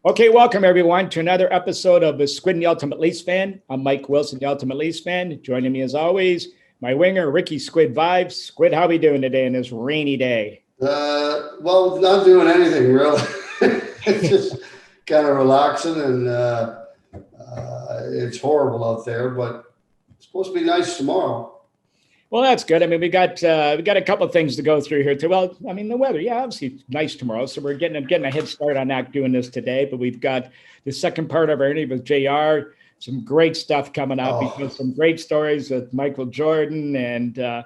Okay, welcome everyone to another episode of the Squid and the Ultimate Leafs Fan. I'm Mike Wilson, the Ultimate Leafs Fan. Joining me as always, my winger, Ricky Squid Vibes. Squid, how are we doing today in this rainy day? Well, not doing anything really. It's just kind of relaxing, and it's horrible out there, but it's supposed to be nice tomorrow. Well, that's good. I mean, we got a couple of things to go through here too. Well, I mean, the weather, yeah, obviously it's nice tomorrow, so we're getting a head start on that doing this today. But we've got the second part of our interview with Jr. Some great stuff coming up. We've got Oh, some great stories with Michael Jordan and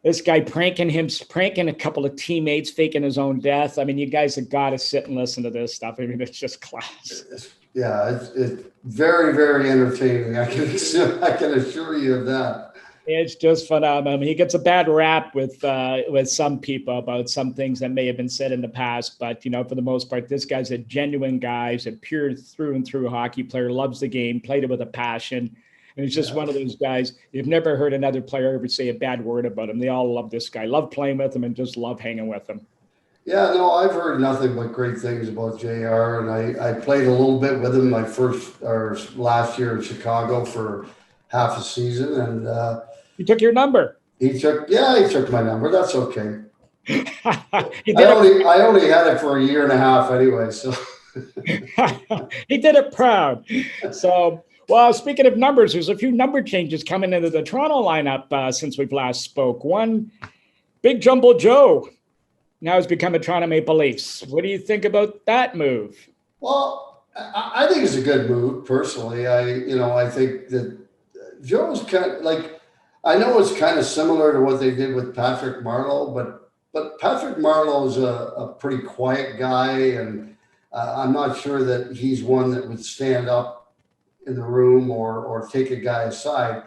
this guy pranking a couple of teammates, faking his own death. I mean, you guys have got to sit and listen to this stuff. I mean, it's just class. it's very, very entertaining. I can assure you of that. It's just phenomenal. I mean, he gets a bad rap with some people about some things that may have been said in the past, but for the most part, this guy's a genuine guy. He's a pure through and through hockey player. Loves the game, played it with a passion, and he's just Yeah. one of those guys. You've never heard another player ever say a bad word about him. They all love this guy, love playing with him, and just love hanging with him. Yeah, no, I've heard nothing but great things about JR, and I played a little bit with him my first or last year in Chicago for half a season, and He took your number. he took my number. That's okay. He did I only had it for a year and a half anyway. So he did it proud. So, well, speaking of numbers, there's a few number changes coming into the Toronto lineup since we've last spoke. One, Big Jumbo Joe now has become a Toronto Maple Leafs. What do you think about that move? well, I think it's a good move personally. I think that Joe's kind of like, I know it's kind of similar to what they did with Patrick Marleau, but Patrick Marleau is a pretty quiet guy, and I'm not sure that he's one that would stand up in the room or take a guy aside.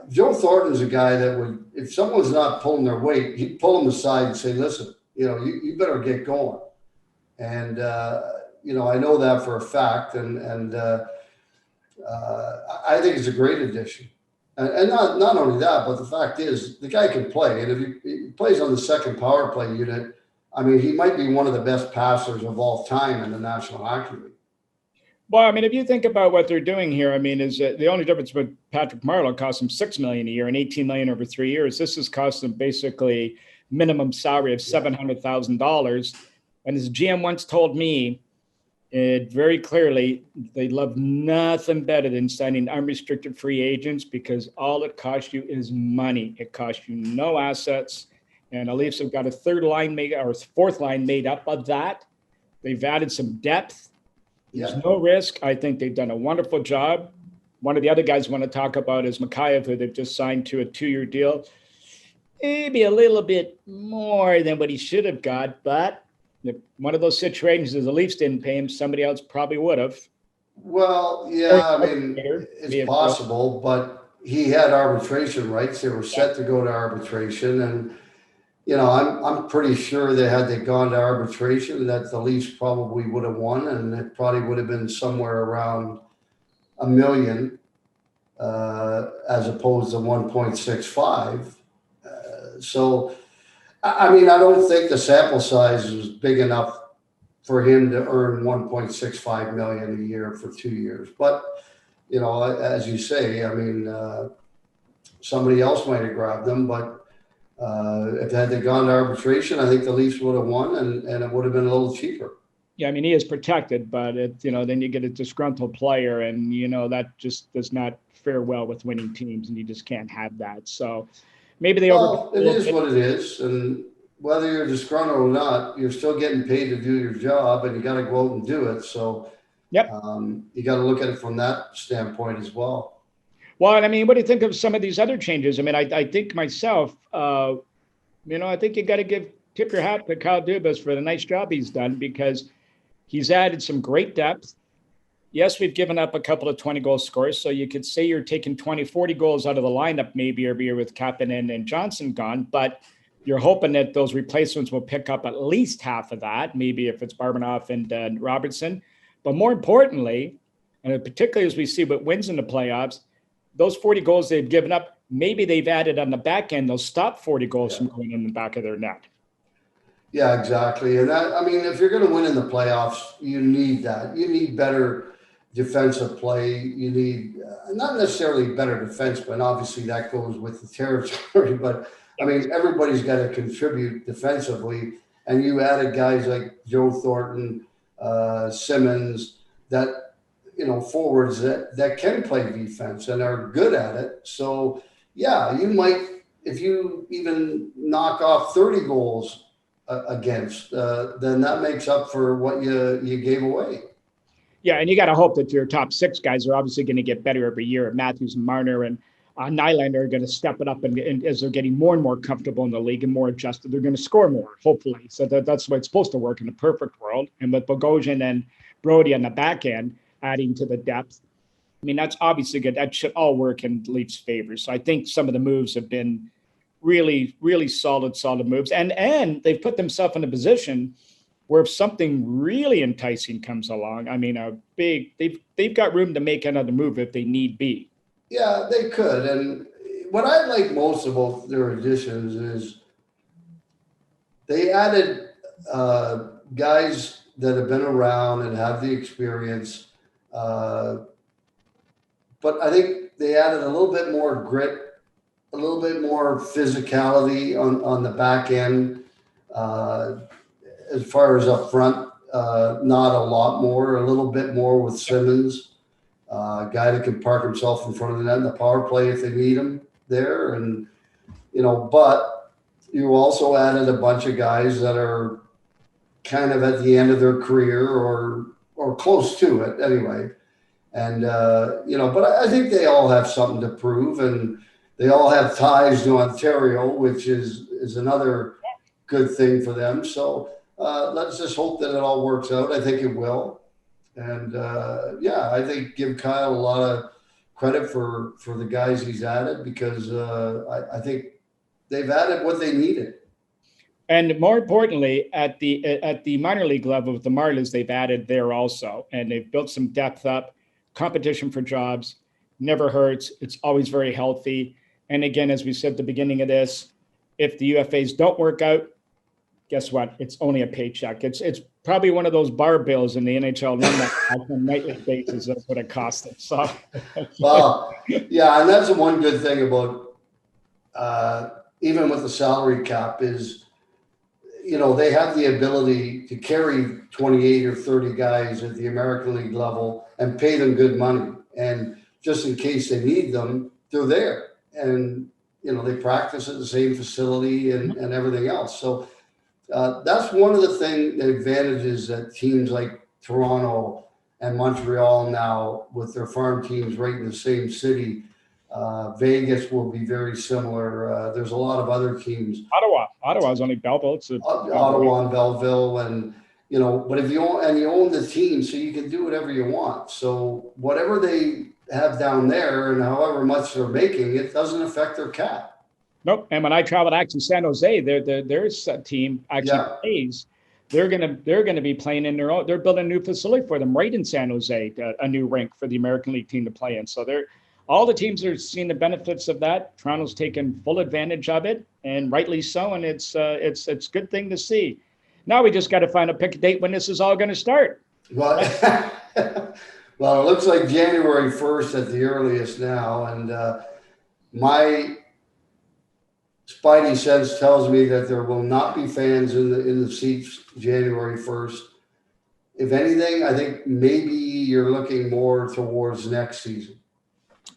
Joe Thornton's a guy that would, if someone's not pulling their weight, he'd pull them aside and say, "Listen, you better get going." And I know that for a fact, and I think it's a great addition. And not only that, but the fact is, the guy can play, and if he plays on the second power play unit, I mean, he might be one of the best passers of all time in the National Hockey League. Well, I mean, if you think about what they're doing here, I mean, is the only difference with Patrick Marleau cost him $6 million a year and $18 million over 3 years. This has cost them basically minimum salary of Yeah, $700,000. And as GM once told me, very clearly, they love nothing better than signing unrestricted free agents because all it costs you is money. It costs you no assets. And the Leafs have got a third line made or fourth line made up of that. They've added some depth. There's yeah. no risk. I think they've done a wonderful job. One of the other guys I want to talk about is Mikheyev, who they've just signed to a 2-year deal. Maybe a little bit more than what he should have got, but one of those situations is the Leafs didn't pay him, somebody else probably would have. Well, Or yeah, I mean, it's may have. possible, but he had arbitration rights. They were set to go to arbitration, and I'm pretty sure that had they gone to arbitration, that the Leafs probably would have won, and it probably would have been somewhere around a million, as opposed to 1.65. So, I mean, I don't think the sample size was big enough for him to earn 1.65 million a year for 2 years. But as you say, I mean, somebody else might have grabbed them, but if had they gone to arbitration, I think the Leafs would have won, and it would have been a little cheaper. Yeah, I mean, he is protected, but then you get a disgruntled player, and that just does not fare well with winning teams, and you just can't have that. So maybe they overpaid Well, a it little is bit. what it is, and whether you're disgruntled or not, you're still getting paid to do your job, and you got to go out and do it. So Yep. you got to look at it from that standpoint as well. Well, and I mean, what do you think of some of these other changes? I mean, I think myself, I think you got to tip your hat to Kyle Dubas for the nice job he's done because he's added some great depth. Yes, we've given up a couple of 20-goal scores, so you could say you're taking 20, 40 goals out of the lineup maybe every year with Kapanen and Johnson gone, but you're hoping that those replacements will pick up at least half of that, maybe if it's Barbanoff and Robertson. But more importantly, and particularly as we see what wins in the playoffs, those 40 goals they've given up, maybe they've added on the back end, they'll stop 40 goals Yeah. from going in the back of their net. Yeah, exactly. And that, I mean, if you're going to win in the playoffs, you need that. You need better defensive play. You need not necessarily better defense, but obviously that goes with the territory. But I Yep. mean, everybody's got to contribute defensively. And you added guys like Joe Thornton, Simmons, that, forwards that can play defense and are good at it. So, yeah, you might, if you even knock off 30 goals against, then that makes up for what you gave away. Yeah, and you got to hope that your top six guys are obviously going to get better every year. Matthews and Marner and Nylander are going to step it up, and as they're getting more and more comfortable in the league and more adjusted, they're going to score more, hopefully. So that's the way it's supposed to work in a perfect world. And with Bogosian and Brody on the back end adding to the depth, I mean, that's obviously good. That should all work in Leafs' favor. So I think some of the moves have been really, really solid moves, and they've put themselves in a position where if something really enticing comes along, I mean, they've got room to make another move if they need be. Yeah, they could. And what I like most about their additions is they added guys that have been around and have the experience. Uh, but I think they added a little bit more grit, a little bit more physicality on the back end. Uh, as far as up front, not a lot more, a little bit more with Simmons, a guy that can park himself in front of the net in the power play if they need him there. And, but you also added a bunch of guys that are kind of at the end of their career or close to it anyway. And, but I think they all have something to prove, and they all have ties to Ontario, which is another good thing for them. So let's just hope that it all works out. I think it will. And yeah, I think give Kyle a lot of credit for the guys he's added, because I think they've added what they needed. And more importantly, at the minor league level with the Marlies, they've added there also, and they've built some depth up. Competition for jobs never hurts. It's always very healthy. And again, as we said at the beginning of this, if the UFAs don't work out, guess what? It's only a paycheck. It's probably one of those bar bills in the NHL run that on a nightly basis. That's what it costs them. So, Well, yeah, and that's the one good thing about even with the salary cap is, they have the ability to carry 28 or 30 guys at the American League level and pay them good money. And just in case they need them, they're there. And, they practice at the same facility and everything else. So that's one of the advantages that teams like Toronto and Montreal now, with their farm teams right in the same city. Vegas will be very similar. There's a lot of other teams. Ottawa's only Belleville. It's Ottawa and Belleville, and but if you own the team, so you can do whatever you want. So whatever they have down there and however much they're making, it doesn't affect their cap. Nope. And when I traveled actually San Jose, there's a team actually Yeah, plays. They're gonna be playing in their own. They're building a new facility for them right in San Jose, a new rink for the American League team to play in. So all the teams are seeing the benefits of that. Toronto's taken full advantage of it, and rightly so. And it's a good thing to see. Now we just got to find a pick date when this is all going to start. well, well, it looks like January 1st at the earliest now, and my spidey sense tells me that there will not be fans in the seats January 1st. If anything, I think maybe you're looking more towards next season.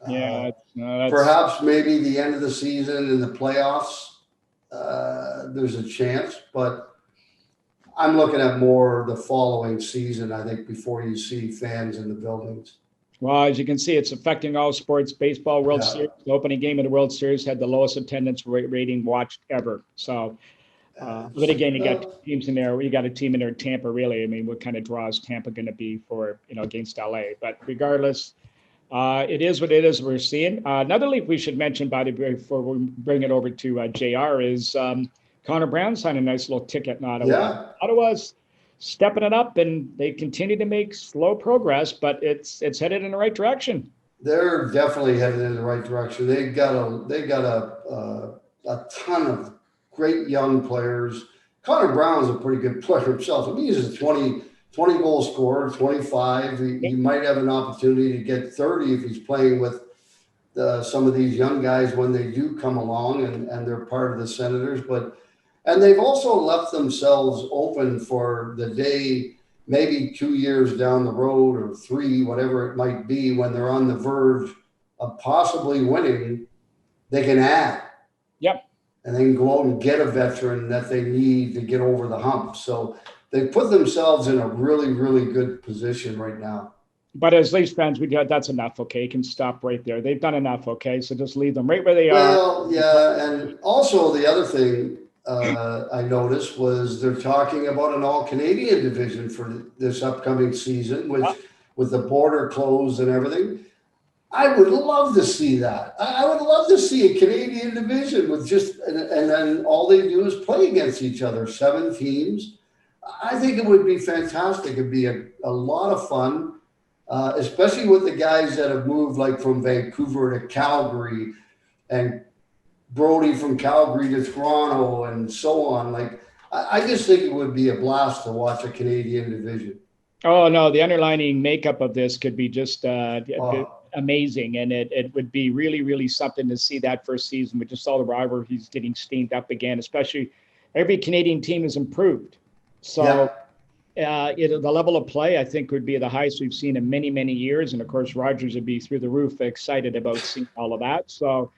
Yeah, Perhaps maybe the end of the season in the playoffs. There's a chance, but I'm looking at more the following season, I think, before you see fans in the buildings. Well, as you can see, it's affecting all sports. Baseball World Yeah. Series, the opening game of the World Series had the lowest attendance rating watched ever. So, but again, you got teams in there. You got a team in there, Tampa. Really, I mean, what kind of draw is Tampa going to be for against LA? But regardless, it is what it is. We're seeing another league we should mention, by the way, before we bring it over to JR, is Connor Brown signed a nice little ticket in Ottawa. Yeah. Ottawa's stepping it up, and they continue to make slow progress, but it's headed in the right direction. They're definitely headed in the right direction. They got a ton of great young players, Connor Brown's a pretty good player himself. I mean, he's a 20 goal scorer, 25. He might have an opportunity to get 30 if he's playing with some of these young guys when they do come along and they're part of the Senators. And they've also left themselves open for the day, maybe 2 years down the road or 3, whatever it might be, when they're on the verge of possibly winning, they can add. Yep. And they can go out and get a veteran that they need to get over the hump. So they put themselves in a really, really good position right now. But as Leafs fans, that's enough. Okay, you can stop right there. They've done enough. Okay, so just leave them right where they are. Well, yeah, and also the other thing I noticed was they're talking about an all-Canadian division for this upcoming season, which with the border closed and everything. I would love to see that. I would love to see a Canadian division with just, and then all they do is play against each other, 7 teams. I think it would be fantastic. It'd be a lot of fun, especially with the guys that have moved like from Vancouver to Calgary and Brody from Calgary to Toronto and so on. Like, I just think it would be a blast to watch a Canadian division. Oh, no, the underlining makeup of this could be just amazing. And it would be really, really something to see that first season with just all the rivalries getting steamed up again, especially every Canadian team has improved. So the level of play, I think, would be the highest we've seen in many, many years. And of course, Rogers would be through the roof excited about seeing all of that. So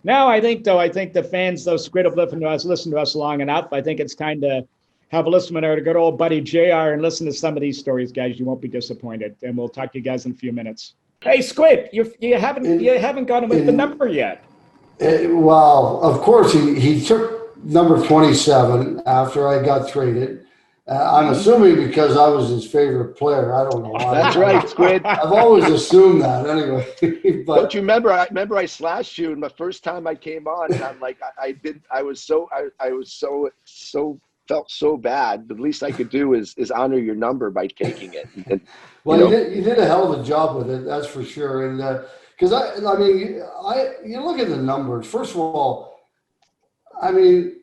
now I think the fans, though, Squid have listened to us long enough. I think it's time to have a listen to our good old buddy JR and listen to some of these stories, guys. You won't be disappointed. And we'll talk to you guys in a few minutes. Hey, Squid, you haven't gotten with the number yet. Well, of course, he took number 27 after I got traded. I'm assuming because I was his favorite player. I don't know. That's right, Squid. I've always assumed that anyway. But don't you remember? I remember I slashed you, and the first time I came on, and I'm like, felt so bad. The least I could do is honor your number by taking it. And, well, you did a hell of a job with it, that's for sure. And because I mean, you look at the numbers. First of all, I mean,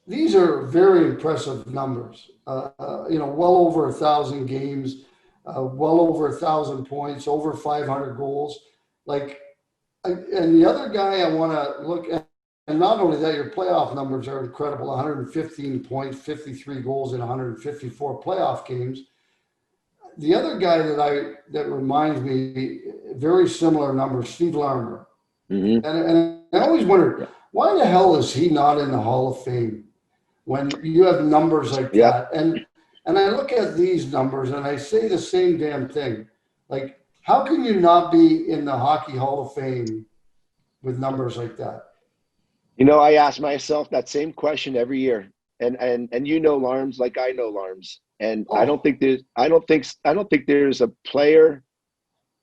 these are very impressive numbers. Well over 1,000 games, well over 1,000 points, over 500 goals. And the other guy I want to look at, and not only that, your playoff numbers are incredible: 115 points, 53 goals in 154 playoff games. The other guy that reminds me, very similar numbers, Steve Larmer. Mm-hmm. And I always wondered, why the hell is he not in the Hall of Fame when you have numbers like that? And I look at these numbers and I say the same damn thing. Like, how can you not be in the Hockey Hall of Fame with numbers like that? I ask myself that same question every year, and Larms like I know Larms, and I don't think there's a player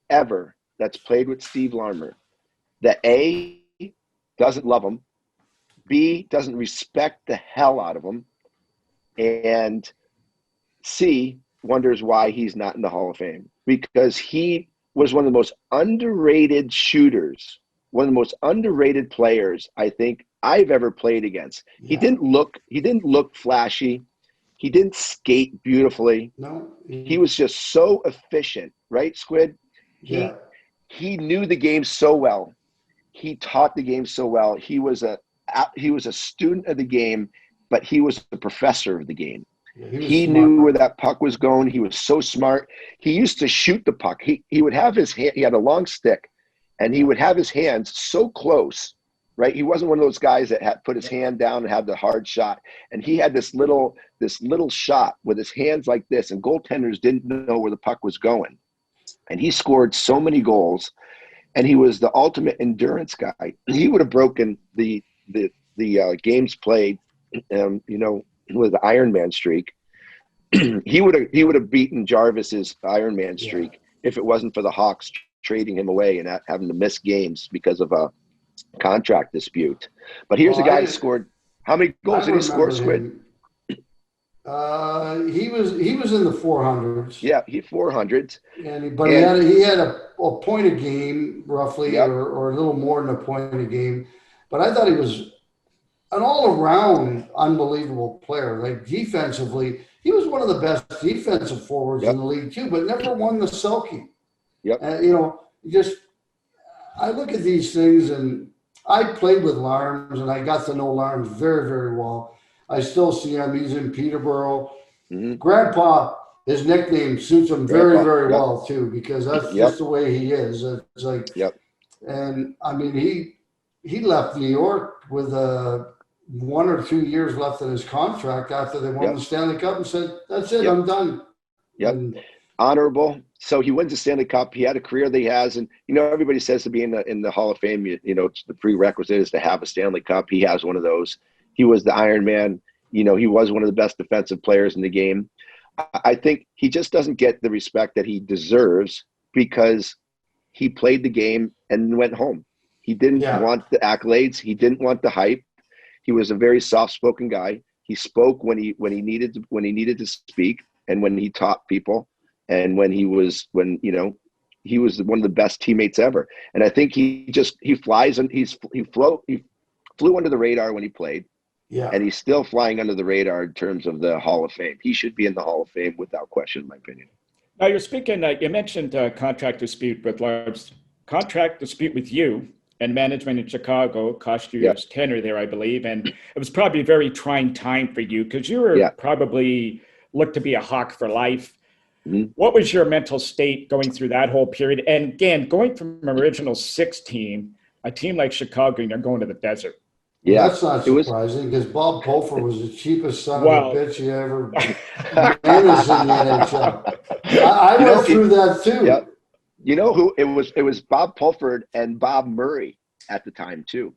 ever that's played with Steve Larmer that A, doesn't love him, B, doesn't respect the hell out of him, and C, wonders why he's not in the Hall of Fame, because he was one of the most underrated shooters, one of the most underrated players I think I've ever played against. Yeah. He didn't look flashy. He didn't skate beautifully. No. He was just so efficient, right, Squid? Yeah. He knew the game so well. He taught the game so well. He was a student of the game, but he was the professor of the game. Yeah, he knew where that puck was going. He was so smart. He used to shoot the puck. He would have his hand, he had a long stick, and he would have his hands so close, right? He wasn't one of those guys that had put his hand down and had the hard shot. And he had this little shot with his hands like this, and goaltenders didn't know where the puck was going. And he scored so many goals, and he was the ultimate endurance guy. He would have broken the games played, with the Ironman streak. he would have beaten Jarvis's Ironman streak if it wasn't for the Hawks trading him away and having to miss games because of a contract dispute. But here's a guy who scored. How many goals did he score, Squid? He was in the 400s. Yeah, 400s. He had a point a game roughly, or a little more than a point a game. But I thought he was an all-around unbelievable player. Like defensively, he was one of the best defensive forwards in the league too, but never won the Selke. Yep. You know, just I look at these things, and I played with Larms, and I got to know Larms very, very well. I still see him. He's in Peterborough. Mm-hmm. Grandpa, his nickname suits him very, Grandpa, very yep. well too, because that's Yep. just the way he is. It's like, Yep. and I mean, he left New York with 1 or 2 years left in his contract after they won Yep. the Stanley Cup, and said, "That's it, Yep. I'm done." Yep. And honorable. So he wins the Stanley Cup. He had a career that he has, and you know everybody says to be in the Hall of Fame, you know, the prerequisite is to have a Stanley Cup. He has one of those. He was the Iron Man. You know, he was one of the best defensive players in the game. I think he just doesn't get the respect that he deserves because he played the game and went home. He didn't want the accolades. He didn't want the hype. He was a very soft-spoken guy. He spoke when he needed to speak, and when he taught people, and when he was one of the best teammates ever. And I think he flies, and he flew under the radar when he played. yeah, And he's still flying under the radar in terms of the Hall of Fame. He should be in the Hall of Fame without question, in my opinion. Now you're speaking. You mentioned contract dispute with Larbs. Contract dispute with you and management in Chicago cost you your tenure there, I believe, and it was probably a very trying time for you because you were probably looked to be a Hawk for life. Mm-hmm. What was your mental state going through that whole period? And again, going from original 16, a team like Chicago, you're going to the desert. Yeah, that's not surprising because Bob Pulfer was the cheapest son of a bitch you ever managed in the NHL. I went through that too. Yep. You know who it was? It was Bob Pulford and Bob Murray at the time too.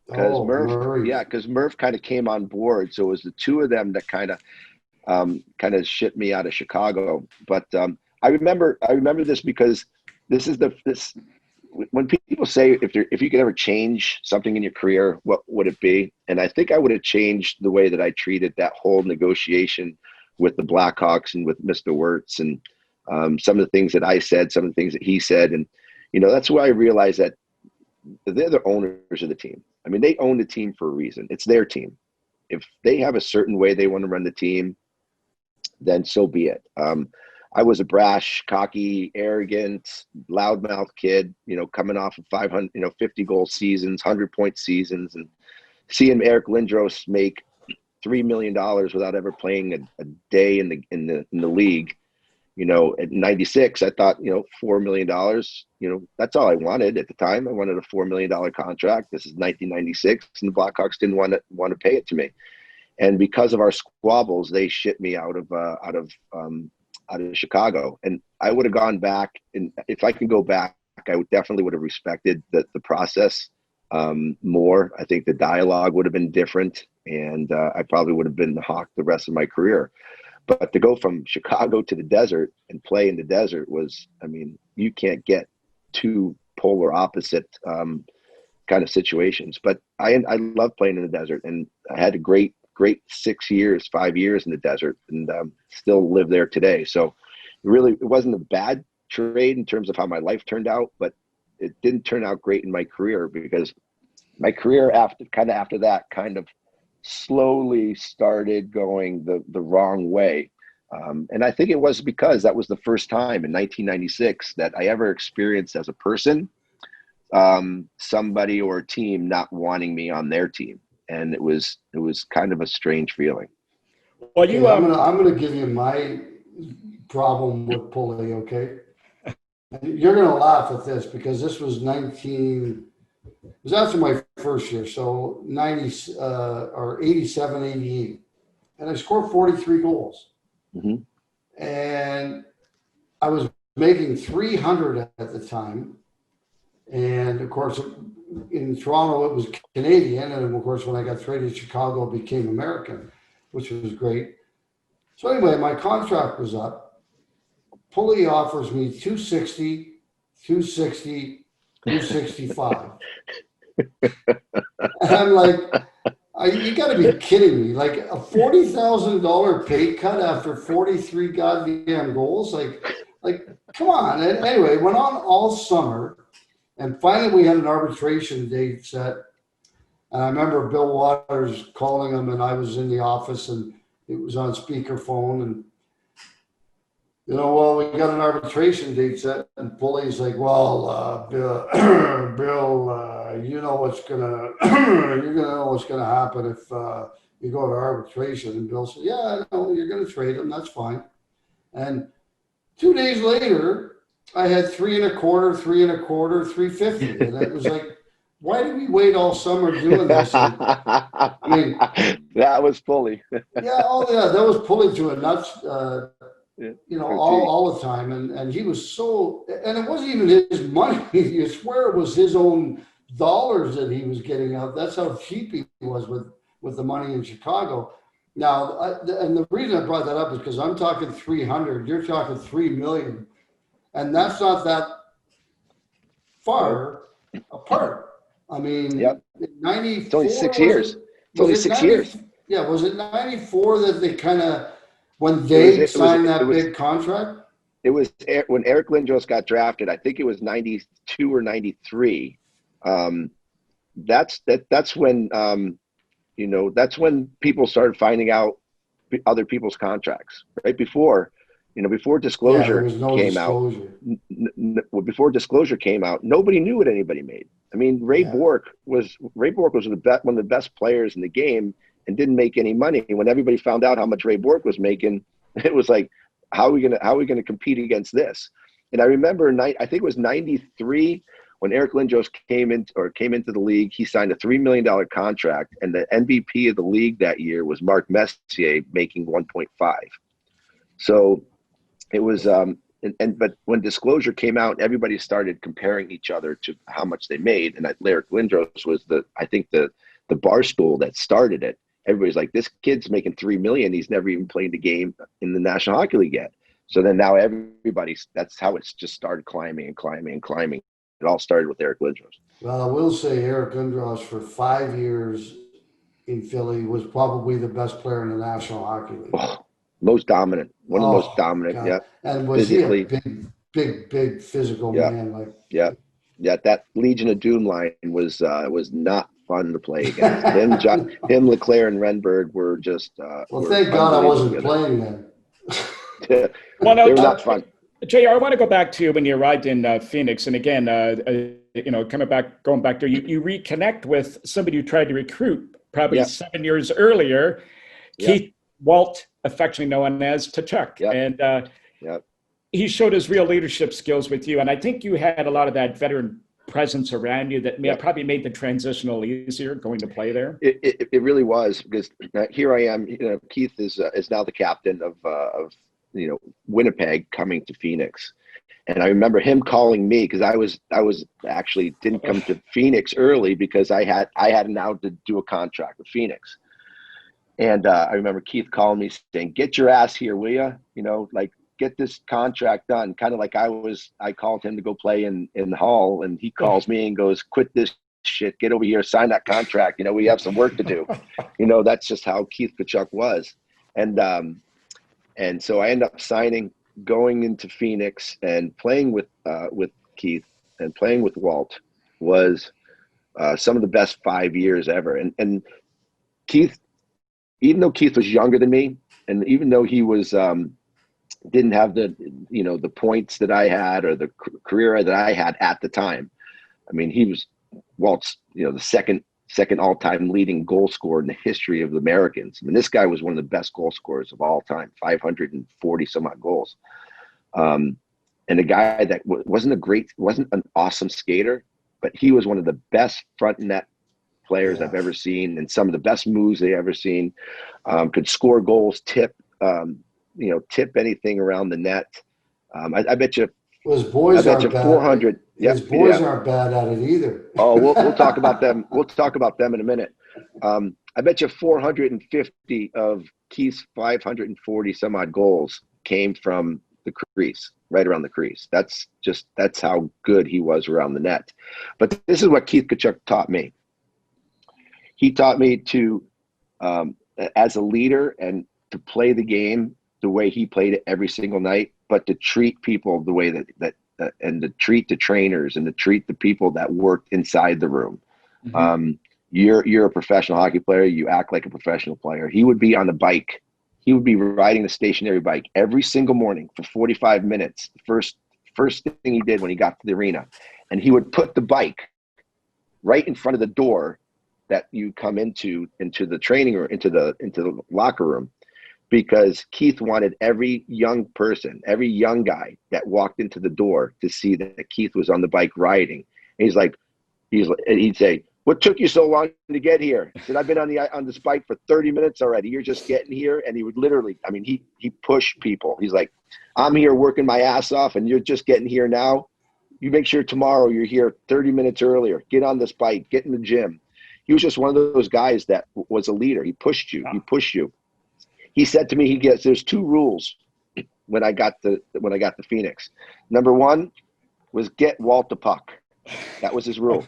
Because Murph kind of came on board, so it was the two of them that kind of shipped me out of Chicago. But I remember this because this is when people say if you could ever change something in your career, what would it be? And I think I would have changed the way that I treated that whole negotiation with the Blackhawks and with Mr. Wirtz and some of the things that I said, some of the things that he said. And, you know, that's why I realized that they're the owners of the team. I mean, they own the team for a reason. It's their team. If they have a certain way they want to run the team, then so be it. I was a brash, cocky, arrogant, loudmouth kid, you know, coming off of 50 goal seasons, 100-point seasons, and seeing Eric Lindros make $3 million without ever playing a day in the league. You know, at 96, I thought, you know, $4 million, you know, that's all I wanted at the time. I wanted a $4 million contract. This is 1996, and the Blackhawks didn't want to pay it to me. And because of our squabbles, they shipped me out of Chicago. And I would have gone back, and if I can go back, I definitely would have respected the process more. I think the dialogue would have been different, and I probably would have been the Hawk the rest of my career. But to go from Chicago to the desert and play in the desert was, I mean, you can't get two polar opposite kind of situations. But I love playing in the desert, and I had a great 5 years in the desert, and still live there today. So it wasn't a bad trade in terms of how my life turned out, but it didn't turn out great in my career because my career after that kind of slowly started going the wrong way. And I think it was because that was the first time in 1996 that I ever experienced as a person, somebody or a team not wanting me on their team. And it was kind of a strange feeling. Well, I'm gonna give you my problem with Pulley, okay? And you're gonna laugh at this because this was it was after my first year, so 90 or 87, 88. And I scored 43 goals. Mm-hmm. And I was making 300 at the time. And of course, in Toronto, it was Canadian. And of course, when I got traded to Chicago, it became American, which was great. So anyway, my contract was up. Pulley offers me 260, 260, 265. And I'm like, you got to be kidding me. Like a $40,000 pay cut after 43 goddamn goals. Like, come on. And anyway, it went on all summer. And finally we had an arbitration date set. And I remember Bill Waters calling him, and I was in the office, and it was on speakerphone, and well, we got an arbitration date set, and Pulley's like, well, Bill, you know what's gonna, you're gonna know what's gonna happen if you go to arbitration. And Bill said, yeah, I know, you're gonna trade him, that's fine. And 2 days later, I had 3.25, 3.25, 350, and it was like, why did we wait all summer doing this? And, I mean, that was Pulley. yeah, that was Pulley to a nuts. All the time. And he was so, and it wasn't even his money. You swear it was his own dollars that he was getting out. That's how cheap he was with the money in Chicago. Now, and the reason I brought that up is because I'm talking 300, you're talking 3 million. And that's not that far apart. I mean, yep. 94. It's only 6 years. It's only 6 years. Yeah. Was it 94 that they kind of, when they signed that big contract? It was when Eric Lindros got drafted. I think it was 92 or 93. That's when that's when people started finding out other people's contracts. Right before disclosure came out. Before disclosure came out, nobody knew what anybody made. I mean, Ray Bourque was one of the best players in the game and didn't make any money. When everybody found out how much Ray Bourque was making, it was like, how are we gonna compete against this? And I remember, I think it was 93 when Eric Lindros came into the league. He signed a $3 million contract, and the MVP of the league that year was Mark Messier, making 1.5. So it was, but when disclosure came out, everybody started comparing each other to how much they made, and Eric Lindros was the bar stool that started it. Everybody's like, this kid's making $3 million. He's never even played a game in the National Hockey League yet. So then now that's how it's just started climbing and climbing and climbing. It all started with Eric Lindros. Well, I will say Eric Lindros for 5 years in Philly was probably the best player in the National Hockey League. Oh, most dominant. One of the most dominant. God. Yeah. And was physically. He a big physical man? Yeah. That Legion of Doom line was not fun to play against. him, Leclerc, and Renberg were just. Thank God I wasn't playing then. Well, no, they were not fun. JR, I want to go back to when you arrived in Phoenix, and again, going back there, you reconnect with somebody you tried to recruit probably 7 years earlier, Keith Walt, affectionately known as Tkachuk, and he showed his real leadership skills with you, and I think you had a lot of that veteran presence around you that probably made the transition a little easier going to play there. It really was, because here I am. Keith is now the captain of Winnipeg, coming to Phoenix, and I remember him calling me because I was actually didn't come to Phoenix early because I had now to do a contract with Phoenix, and I remember Keith calling me saying, "Get your ass here, will you? Get this contract done." Kind of like I called him to go play in Hull, and he calls me and goes, "Quit this shit, get over here, sign that contract. We have some work to do." That's just how Keith Tkachuk was. And so I ended up signing, going into Phoenix, and playing with Keith and playing with Walt was some of the best 5 years ever. And Keith, even though Keith was younger than me, and even though he was didn't have the points that I had or the career that I had at the time, I mean, he was Walt's the second all-time leading goal scorer in the history of the Americans. I mean, this guy was one of the best goal scorers of all time, 540 some odd goals. And a guy that wasn't an awesome skater, but he was one of the best front net players I've ever seen, and some of the best moves they ever seen. Could score goals, tip anything around the net. I bet you. Well, his boys aren't bad. 400. His boys aren't bad at it either. Oh, we'll talk about them. We'll talk about them in a minute. I bet you 450 of Keith's 540 some odd goals came from the crease, right around the crease. That's how good he was around the net. But this is what Keith Tkachuk taught me. He taught me to, as a leader, and to play the game the way he played it every single night, but to treat people the way that and to treat the trainers and to treat the people that worked inside the room. Mm-hmm. you're a professional hockey player. You act like a professional player. He would be on the bike. He would be riding the stationary bike every single morning for 45 minutes. The first thing he did when he got to the arena, and he would put the bike right in front of the door that you come into the training or into the locker room, because Keith wanted every young person, every young guy that walked into the door to see that Keith was on the bike riding. And he'd say, "What took you so long to get here?" He said, "I've been on this bike for 30 minutes already. You're just getting here." And he would literally, I mean, he pushed people. He's like, "I'm here working my ass off and you're just getting here now. You make sure tomorrow you're here 30 minutes earlier. Get on this bike, get in the gym." He was just one of those guys that was a leader. He pushed you. He pushed you. He said to me, there's 2 rules when I got to Phoenix. Number 1 was get Walt the puck. That was his rule.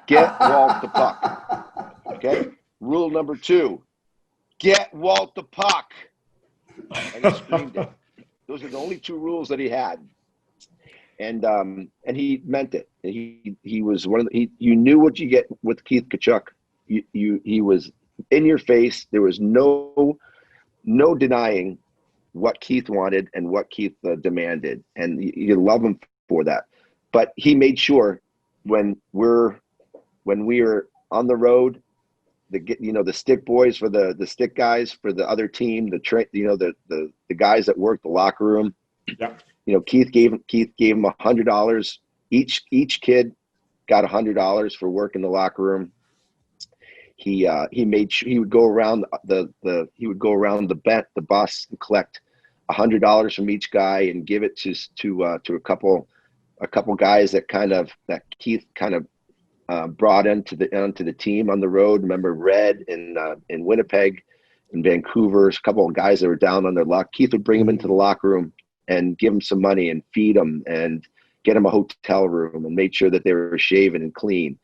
Get Walt the puck. Okay. Rule number 2, get Walt the puck. And he screamed it. Those are the only 2 rules that he had. And he meant it. He was one of you knew what you get with Keith Tkachuk. He was in your face. There was no denying what Keith wanted and what Keith demanded, and you love him for that. But he made sure when we were on the road, the stick boys for the stick guys for the other team, the guys that worked the locker room. Yeah. Keith gave him $100. Each kid got $100 for work in the locker room. He made sure he would go around the bus and collect $100 from each guy and give it to a couple guys that Keith kind of brought onto the team on the road. Remember Red in Winnipeg, in Vancouver, a couple of guys that were down on their luck. Keith would bring them into the locker room and give them some money and feed them and get them a hotel room and made sure that they were shaven and clean.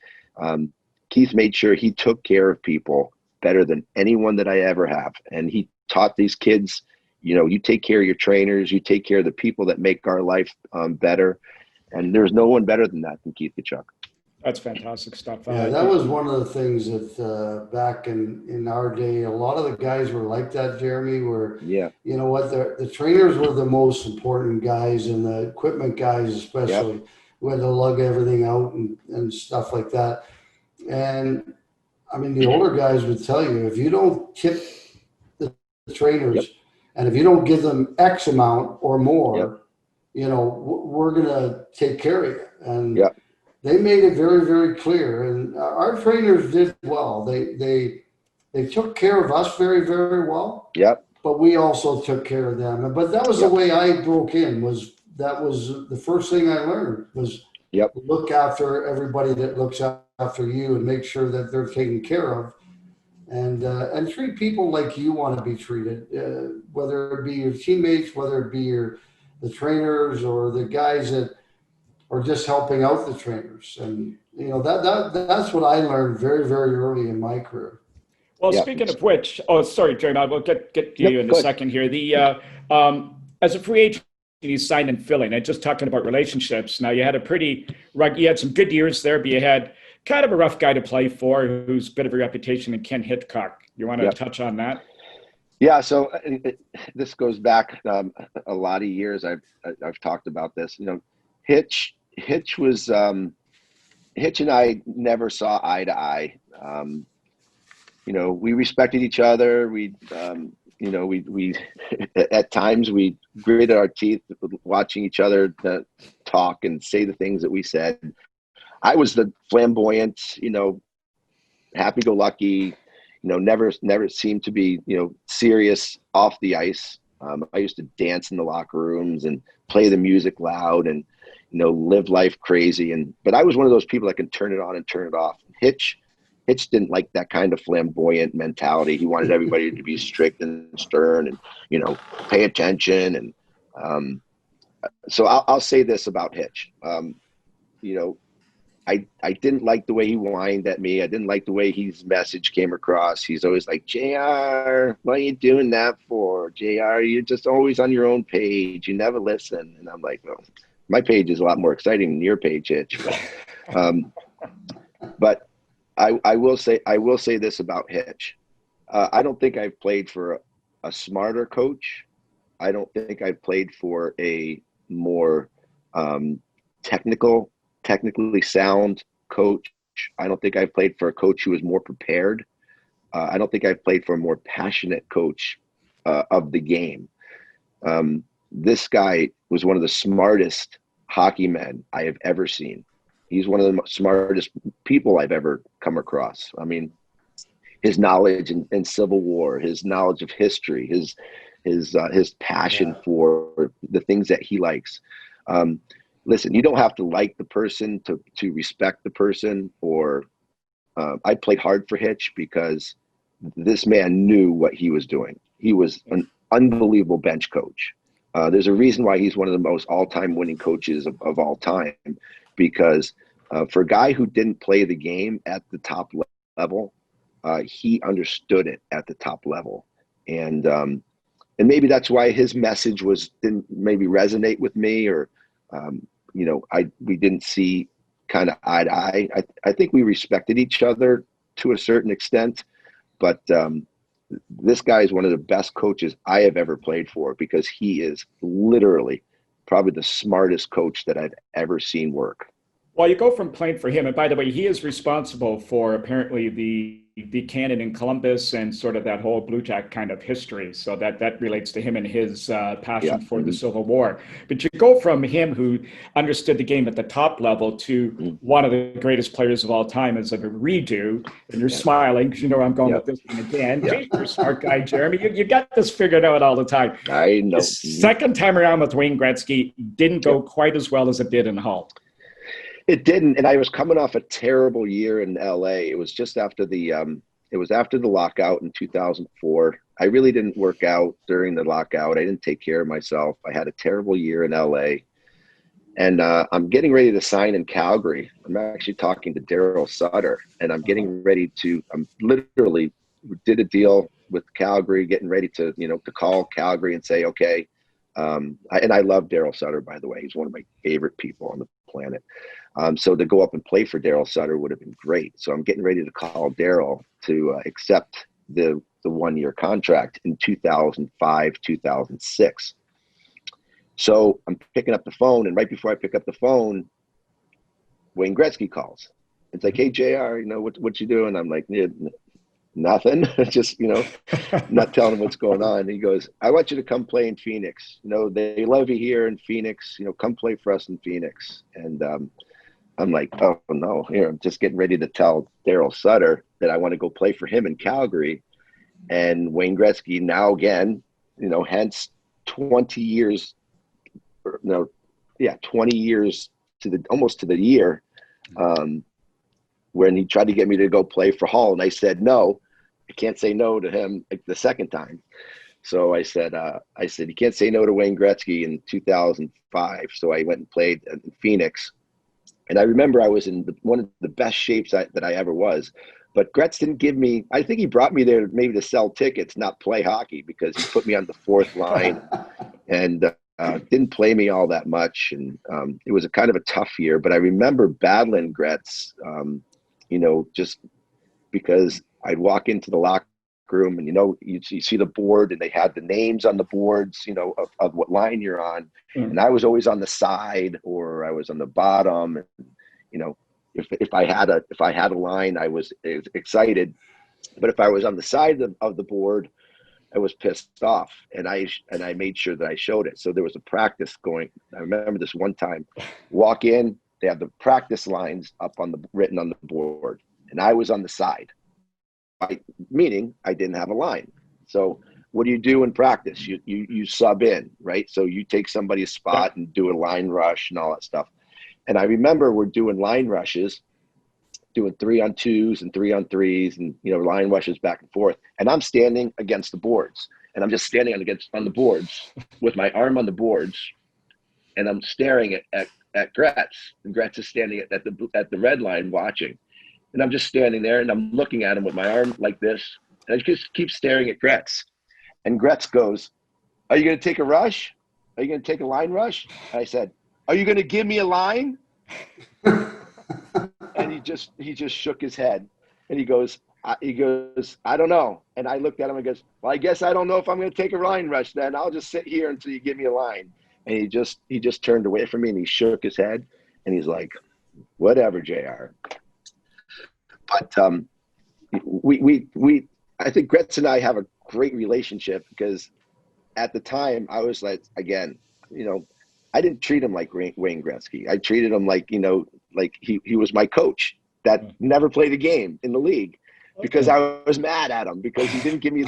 Keith made sure he took care of people better than anyone that I ever have. And he taught these kids, you take care of your trainers, you take care of the people that make our life better. And there's no one better than Keith Tkachuk. That's fantastic stuff. Yeah, that was one of the things that back in our day, a lot of the guys were like that, Jeremy, where, you know what, the trainers were the most important guys, and the equipment guys especially, who had to lug everything out and stuff like that. And I mean, the older guys would tell you, if you don't tip the trainers and if you don't give them X amount or more, we're going to take care of you. And they made it very, very clear. And our trainers did well. They took care of us very, very well. Yep. But we also took care of them. But that was the way I broke in. That was the first thing I learned was look after everybody that looks after you and make sure that they're taken care of, and treat people like you want to be treated, whether it be your teammates, whether it be the trainers or the guys that are just helping out the trainers. And that's what I learned very, very early in my career. Well, speaking of which, sorry, Jeremy, we'll get to you in a second here. As a free agent, you signed and filling. And just talking about relationships. Now, you had you had some good years there, but you had kind of a rough guy to play for, who's a bit of a reputation, in Ken Hitchcock. You want to touch on that? Yeah. So this goes back a lot of years. I've talked about this. Hitch was Hitch and I never saw eye to eye. We respected each other. We at times we gritted our teeth watching each other talk and say the things that we said. I was the flamboyant, happy-go-lucky, never seemed to be, serious off the ice. I used to dance in the locker rooms and play the music loud and, live life crazy. But I was one of those people that can turn it on and turn it off. Hitch didn't like that kind of flamboyant mentality. He wanted everybody to be strict and stern and, pay attention. And so I'll say this about Hitch. I didn't like the way he whined at me. I didn't like the way his message came across. He's always like, JR, what are you doing that for? JR, you're just always on your own page. You never listen. And I'm like, well, my page is a lot more exciting than your page, Hitch. But I will say this about Hitch. I don't think I've played for a smarter coach. I don't think I've played for a more technically sound coach. I don't think I've played for a coach who is more prepared. I don't think I've played for a more passionate coach of the game. This guy was one of the smartest hockey men I have ever seen. He's one of the smartest people I've ever come across. I mean, his knowledge in Civil War, his knowledge of history, his passion for the things that he likes. Listen, you don't have to like the person to respect the person. Or I played hard for Hitch because this man knew what he was doing. He was an unbelievable bench coach. There's a reason why he's one of the most all-time winning coaches of all time, because for a guy who didn't play the game at the top level, he understood it at the top level. And maybe that's why his message didn't maybe resonate with me, or we didn't see kind of eye to eye. I think we respected each other to a certain extent, but this guy is one of the best coaches I have ever played for, because he is literally probably the smartest coach that I've ever seen work. Well, you go from playing for him, and by the way, he is responsible for apparently the canon in Columbus and sort of that whole Blue Jack kind of history. So that relates to him and his passion for the Civil War. But you go from him, who understood the game at the top level, to one of the greatest players of all time, as a redo. And you're smiling because you know I'm going with this one again. Geez, you're a smart guy, Jeremy. You got this figured out all the time. I know. The second time around with Wayne Gretzky didn't go quite as well as it did in Hull. It didn't, and I was coming off a terrible year in LA. It was just after the lockout in 2004. I really didn't work out during the lockout. I didn't take care of myself. I had a terrible year in LA, and I'm getting ready to sign in Calgary. I'm actually talking to Daryl Sutter, and I'm literally did a deal with Calgary, getting ready to call Calgary and say, okay. And I love Daryl Sutter, by the way. He's one of my favorite people on the planet. So to go up and play for Daryl Sutter would have been great. So I'm getting ready to call Daryl to accept the 1-year contract in 2005, 2006. So I'm picking up the phone, and right before I pick up the phone, Wayne Gretzky calls. It's like, hey, JR, what you doing? I'm like, nothing. Just, not telling him what's going on. And he goes, I want you to come play in Phoenix. They love you here in Phoenix. Come play for us in Phoenix. And I'm like, oh, no. Here, I'm just getting ready to tell Daryl Sutter that I want to go play for him in Calgary. And Wayne Gretzky now again, hence 20 years, 20 years almost to the year, when he tried to get me to go play for Hull, and I said no. I can't say no to him the second time. So I said, you can't say no to Wayne Gretzky in 2005. So I went and played in Phoenix, and I remember I was in one of the best shapes that I ever was. But Gretz didn't give me. I think he brought me there maybe to sell tickets, not play hockey, because he put me on the fourth line and didn't play me all that much. And it was a kind of a tough year. But I remember battling Gretz. Just because I'd walk into the locker room and, you see the board and they had the names on the boards, of what line you're on. And I was always on the side, or I was on the bottom. And, if I had a line, I was excited. But if I was on the side of the board, I was pissed off, and I made sure that I showed it. So there was a practice going. I remember this one time, walk in, they have the practice lines written on the board, and I was on the side, meaning I didn't have a line. So what do you do in practice? You sub in, right? So you take somebody's spot and do a line rush and all that stuff. And I remember we're doing line rushes, doing 3-on-2s and 3-on-3s, and line rushes back and forth. And I'm standing against the boards, and I'm just standing on the boards with my arm on the boards, and I'm staring at Gretz, and Gretz is standing at the red line watching, and I'm just standing there, and I'm looking at him with my arm like this, and I just keep staring at Gretz, and Gretz goes, "Are you going to take a rush? Are you going to take a line rush?" And I said, "Are you going to give me a line?" And he just shook his head, And he goes, I don't know. And I looked at him and goes, well, I guess I don't know if I'm going to take a line rush then. I'll just sit here until you give me a line. And he just turned away from me and he shook his head and he's like, whatever, JR. But I think Gretz and I have a great relationship because at the time I was like, again, I didn't treat him like Wayne Gretzky. I treated him like, like he was my coach that never played a game in the league because I was mad at him because he didn't give me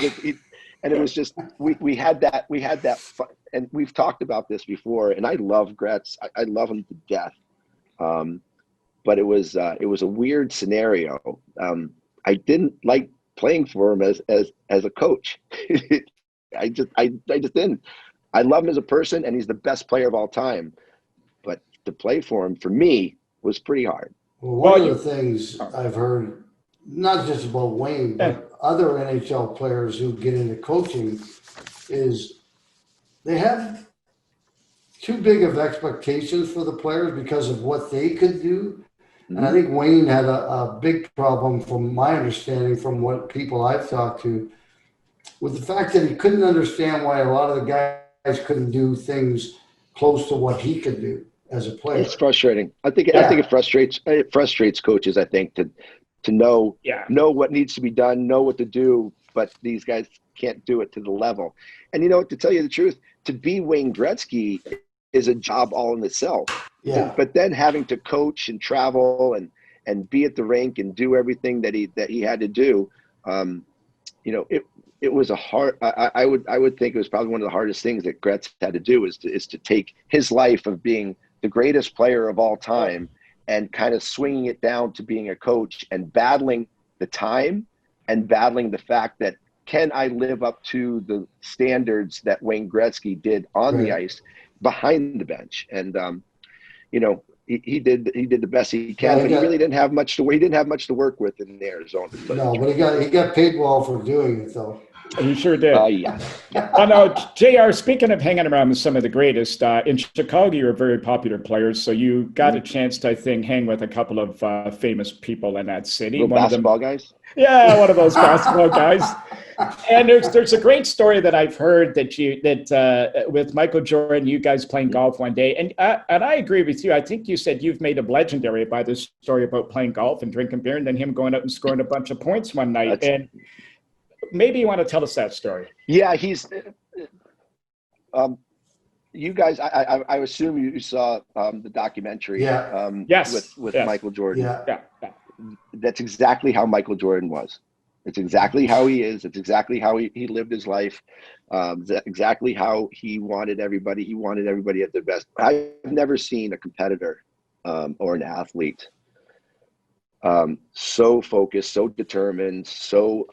and it was just, we had that fun, and we've talked about this before, and I love Gretz. I love him to death. But it was a weird scenario. I didn't like playing for him as a coach. I just didn't. I love him as a person, and he's the best player of all time. But to play for him, for me, was pretty hard. Well, one of the things I've heard, not just about Wayne, but other NHL players who get into coaching, is they have too big of expectations for the players because of what they could do. And I think Wayne had a big problem, from my understanding, from what people I've talked to, with the fact that he couldn't understand why a lot of the guys couldn't do things close to what he could do as a player. It's frustrating. I think it frustrates coaches, I think, to know what needs to be done, know what to do, but these guys can't do it to the level. And to tell you the truth, to be Wayne Gretzky is a job all in itself. Yeah. But then having to coach and travel and be at the rink and do everything that he had to do, it was a hard. I would think it was probably one of the hardest things that Gretz had to do is to take his life of being the greatest player of all time and kind of swinging it down to being a coach and battling the time and battling the fact that, can I live up to the standards that Wayne Gretzky did on the ice behind the bench? And he did the best he can, but he really didn't have much to. He didn't have much to work with in Arizona. No, but he got paid well for doing it, though. You sure did. Yeah. I know, JR, speaking of hanging around with some of the greatest, in Chicago, you're a very popular player, so you got a chance to, I think, hang with a couple of famous people in that city. Little basketball guys? Yeah, one of those basketball guys. And there's a great story that I've heard that with Michael Jordan, you guys playing golf one day, and I agree with you. I think you said you've made him legendary by this story about playing golf and drinking beer, and then him going out and scoring a bunch of points one night. And maybe you want to tell us that story. Yeah, he's. You guys, I assume you saw the documentary. Yeah. Yes. With Michael Jordan. Yeah. That's exactly how Michael Jordan was. It's exactly how he is. It's exactly how he lived his life. Exactly how he wanted everybody. He wanted everybody at their best. I've never seen a competitor or an athlete so focused, so determined, so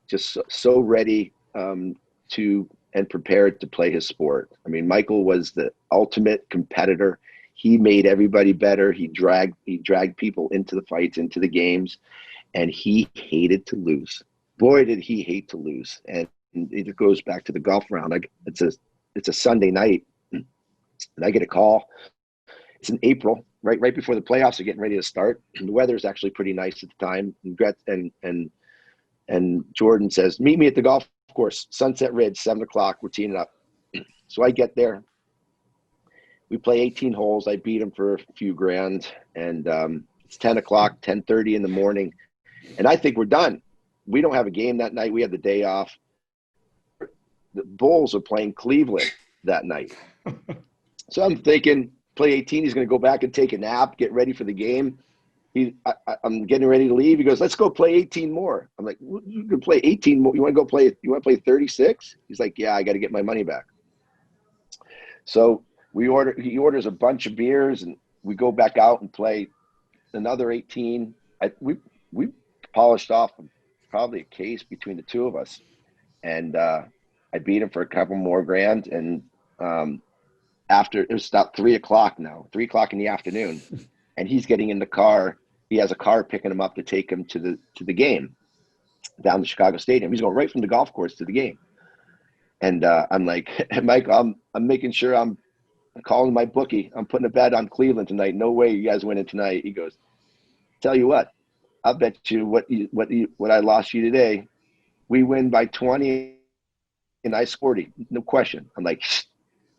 just so ready to and prepared to play his sport. I mean, Michael was the ultimate competitor. He made everybody better. He dragged people into the fights, into the games, and he hated to lose. Boy, did he hate to lose. And it goes back to the golf round. It's a Sunday night, and I get a call. It's in April, right before the playoffs are getting ready to start. And the weather is actually pretty nice at the time. And Jordan says, "Meet me at the golf course, Sunset Ridge, 7:00. We're teeing up." So I get there. We play 18 holes. I beat him for a few grand, and it's 10:00, 10:30 in the morning, and I think we're done. We don't have a game that night. We have the day off. The Bulls are playing Cleveland that night. So I'm thinking, play 18. He's going to go back and take a nap, get ready for the game. I'm getting ready to leave. He goes, "Let's go play 18 more." I'm like, "You can play 18 more. You want to play 36? He's like, "Yeah, I got to get my money back." So he orders a bunch of beers, and we go back out and play another 18. We polished off probably a case between the two of us. And I beat him for a couple more grand. And after, it was about 3:00 now, 3:00 in the afternoon, and he's getting in the car. He has a car picking him up to take him to the game down the Chicago Stadium. He's going right from the golf course to the game. And I'm like, "Mike, I'm making sure I'm calling my bookie. I'm putting a bet on Cleveland tonight. No way you guys winning tonight." He goes, "Tell you what, I'll bet you what I lost you today. We win by 20 and I scored it. No question. I'm like,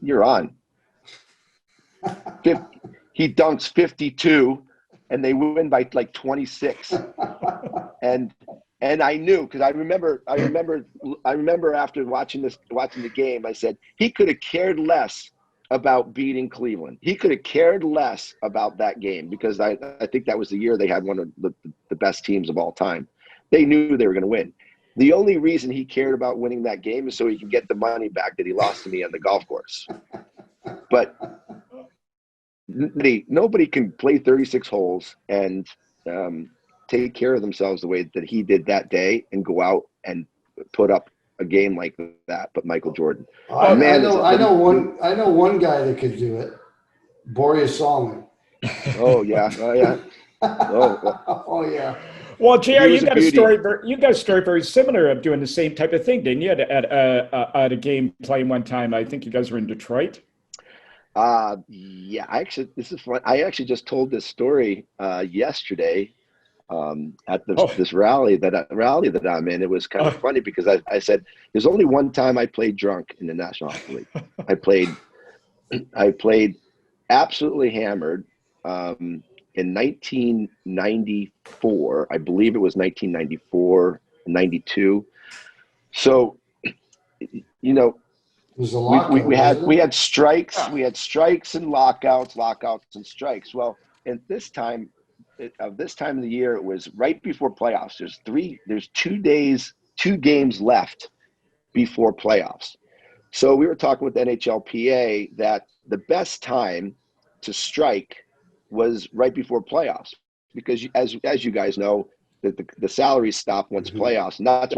you're on. 50, he dunks 52 and they win by like 26. And I knew, because I remember after watching the game, I said he could have cared less about beating Cleveland. He could have cared less about that game, because I think that was the year they had one of the best teams of all time. They knew they were going to win. The only reason he cared about winning that game is so he can get the money back that he lost to me on the golf course. But nobody can play 36 holes and take care of themselves the way that he did that day and go out and put up a game like that. But Michael Jordan, I know one guy that could do it. Boreas Solomon. Oh yeah. Oh yeah. Well, JR, you got a story very similar of doing the same type of thing, didn't you? At a game playing one time. I think you guys were in Detroit. Yeah. This is fun. I actually just told this story yesterday at this rally that I'm in. It was kind of funny because I said there's only one time I played drunk in the National Hockey League. I played absolutely hammered in 1994. I believe it was 1994, 92. So, you know, we had strikes, we had strikes and lockouts and strikes. Well, at this time of the year, it was right before playoffs. There's 2 games left before playoffs. So we were talking with NHLPA that the best time to strike was right before playoffs, because as you guys know, the salaries stop once playoffs, and that's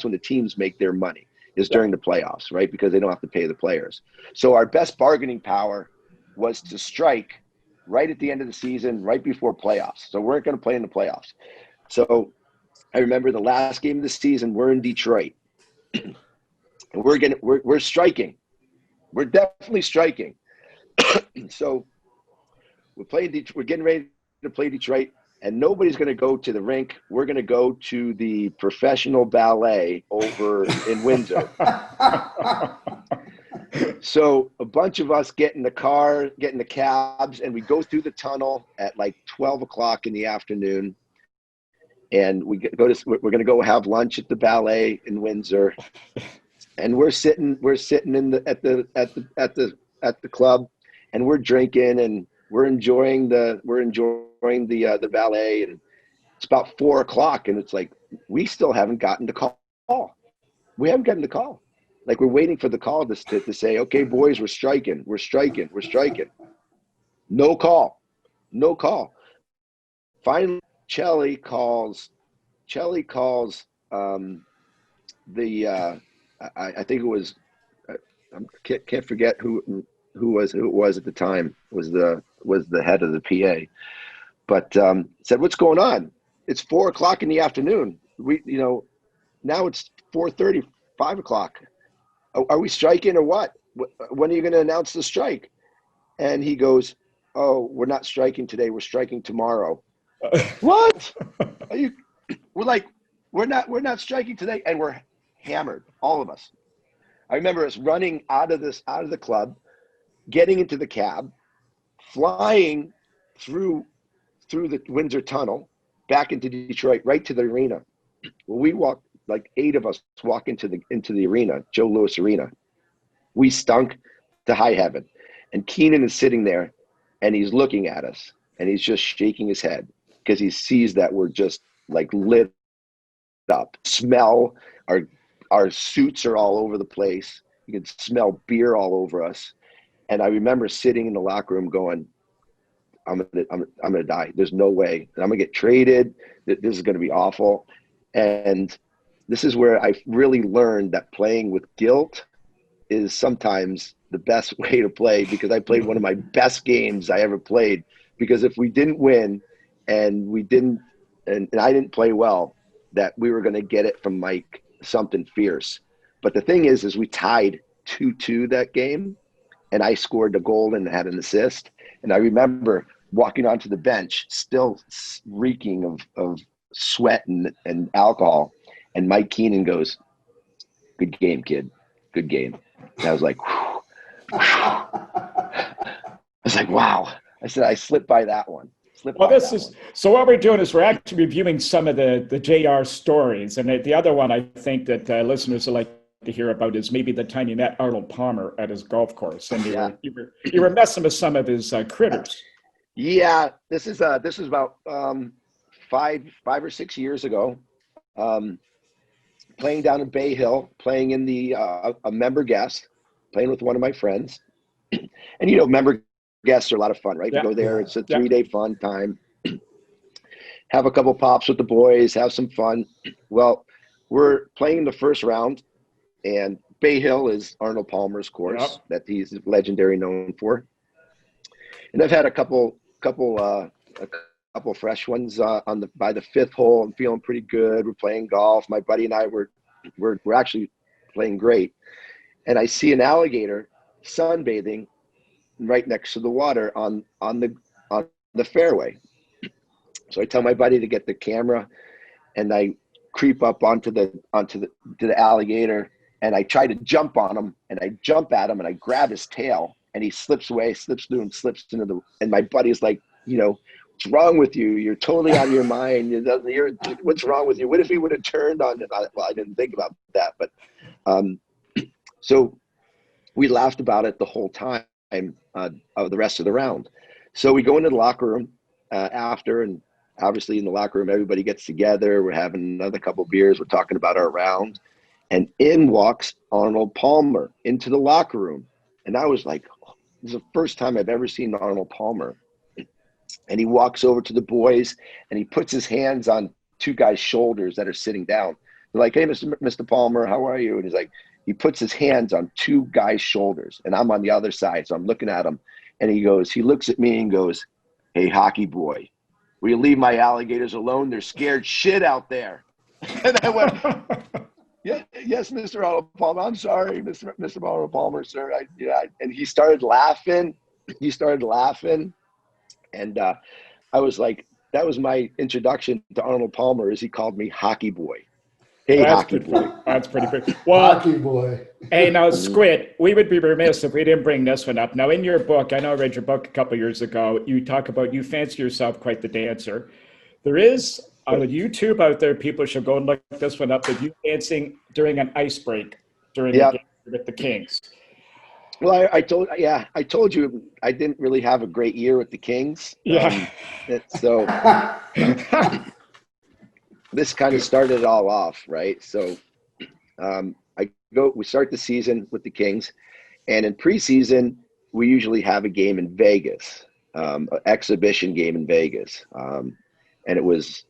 when the teams make their money, is during the playoffs, right? Because they don't have to pay the players. So our best bargaining power was to strike right at the end of the season, right before playoffs. So we're going to play in the playoffs. So I remember the last game of the season, we're in Detroit, and we're striking. We're definitely striking. So we're getting ready to play Detroit, and nobody's going to go to the rink. We're going to go to the professional ballet over in Windsor. So a bunch of us get in the cabs, and we go through the tunnel at like 12 o'clock in the afternoon. And we're going to go have lunch at the ballet in Windsor. And we're sitting at the club, and we're drinking, and we're enjoying the ballet, and it's about 4 o'clock, and it's like we still haven't gotten the call. We haven't gotten the call. Like, we're waiting for the call to say, okay, boys, we're striking. No call. Finally, Chelly calls. I think it was. I can't forget who it was at the time. Was the head of the PA, but said, "What's going on? It's 4 o'clock in the afternoon. Now it's 4:30, 5 o'clock. Are we striking or what? When are you going to announce the strike?" And he goes, "Oh, we're not striking today. We're striking tomorrow." What? We're not striking today, and we're hammered, all of us. I remember us running out of the club, getting into the cab, flying through the Windsor Tunnel back into Detroit, right to the arena. Well, we walked, like 8 of us walk into the arena, Joe Louis Arena. We stunk to high heaven. And Keenan is sitting there, and he's looking at us, and he's just shaking his head because he sees that we're just like lit up. Smell, our suits are all over the place. You can smell beer all over us. And I remember sitting in the locker room going, I'm gonna die. There's no way. And I'm gonna get traded. This is gonna be awful. And this is where I really learned that playing with guilt is sometimes the best way to play, because I played one of my best games I ever played. Because if we didn't win and I didn't play well, that we were going to get it from Mike something fierce. But the thing is we tied 2-2 that game, and I scored a goal and had an assist. And I remember walking onto the bench, still reeking of sweat and alcohol. And Mike Keenan goes, "Good game, kid. Good game." And I was like, whew, whew. I was like, wow. I said, I slipped by that one. Well, so what we're doing is we're actually reviewing some of the JR stories. And the other one I think that listeners would like to hear about is maybe the time you met Arnold Palmer at his golf course. And you were messing with some of his critters. Yeah, this is about 5 or 6 years ago. Playing down in Bay Hill, playing in the a member guest, playing with one of my friends. And member guests are a lot of fun, right? Yeah. You go there, it's a 3-day fun time. Have a couple pops with the boys, have some fun. Well, we're playing the first round, and Bay Hill is Arnold Palmer's course that he's legendary known for. And I've had a couple fresh ones by the 5th hole. I'm feeling pretty good. We're playing golf. My buddy and I we're actually playing great. And I see an alligator sunbathing right next to the water on the fairway. So I tell my buddy to get the camera, and I creep up onto the alligator, and I try to jump on him, and I jump at him, and I grab his tail, and he slips away, slips through, and slips into and my buddy's like, "What's wrong with you? You're totally on your mind. What's wrong with you? What if he would have turned on it?" Well, I didn't think about that, but so we laughed about it the whole time of the rest of the round. So we go into the locker room after, and obviously in the locker room, everybody gets together. We're having another couple beers. We're talking about our round, and in walks Arnold Palmer into the locker room. And I was like, this is the first time I've ever seen Arnold Palmer. And he walks over to the boys, and he puts his hands on 2 guys' shoulders that are sitting down. They're like, "Hey, Mr. Palmer, how are you?" And he's like, he puts his hands on 2 guys' shoulders, and I'm on the other side. So I'm looking at him, and he looks at me and goes, "Hey, hockey boy, will you leave my alligators alone? They're scared shit out there." And I went, yes, Mr. Arnold Palmer. I'm sorry, Mr. Arnold Palmer, sir. And he started laughing. And I was like, that was my introduction to Arnold Palmer, is he called me hockey boy. Hey, hockey boy. That's pretty good. Well, hockey boy. Hey, now, Squid, we would be remiss if we didn't bring this one up. Now, in your book, I know I read your book a couple of years ago, you talk about you fancy yourself quite the dancer. There is on YouTube out there, people should go and look this one up, of you dancing during an ice break during the game with the Kings. Well, I told you I didn't really have a great year with the Kings. Yeah. So this kind of started it all off, right? So we start the season with the Kings, and in preseason we usually have a game in Vegas, an exhibition game in Vegas, and it was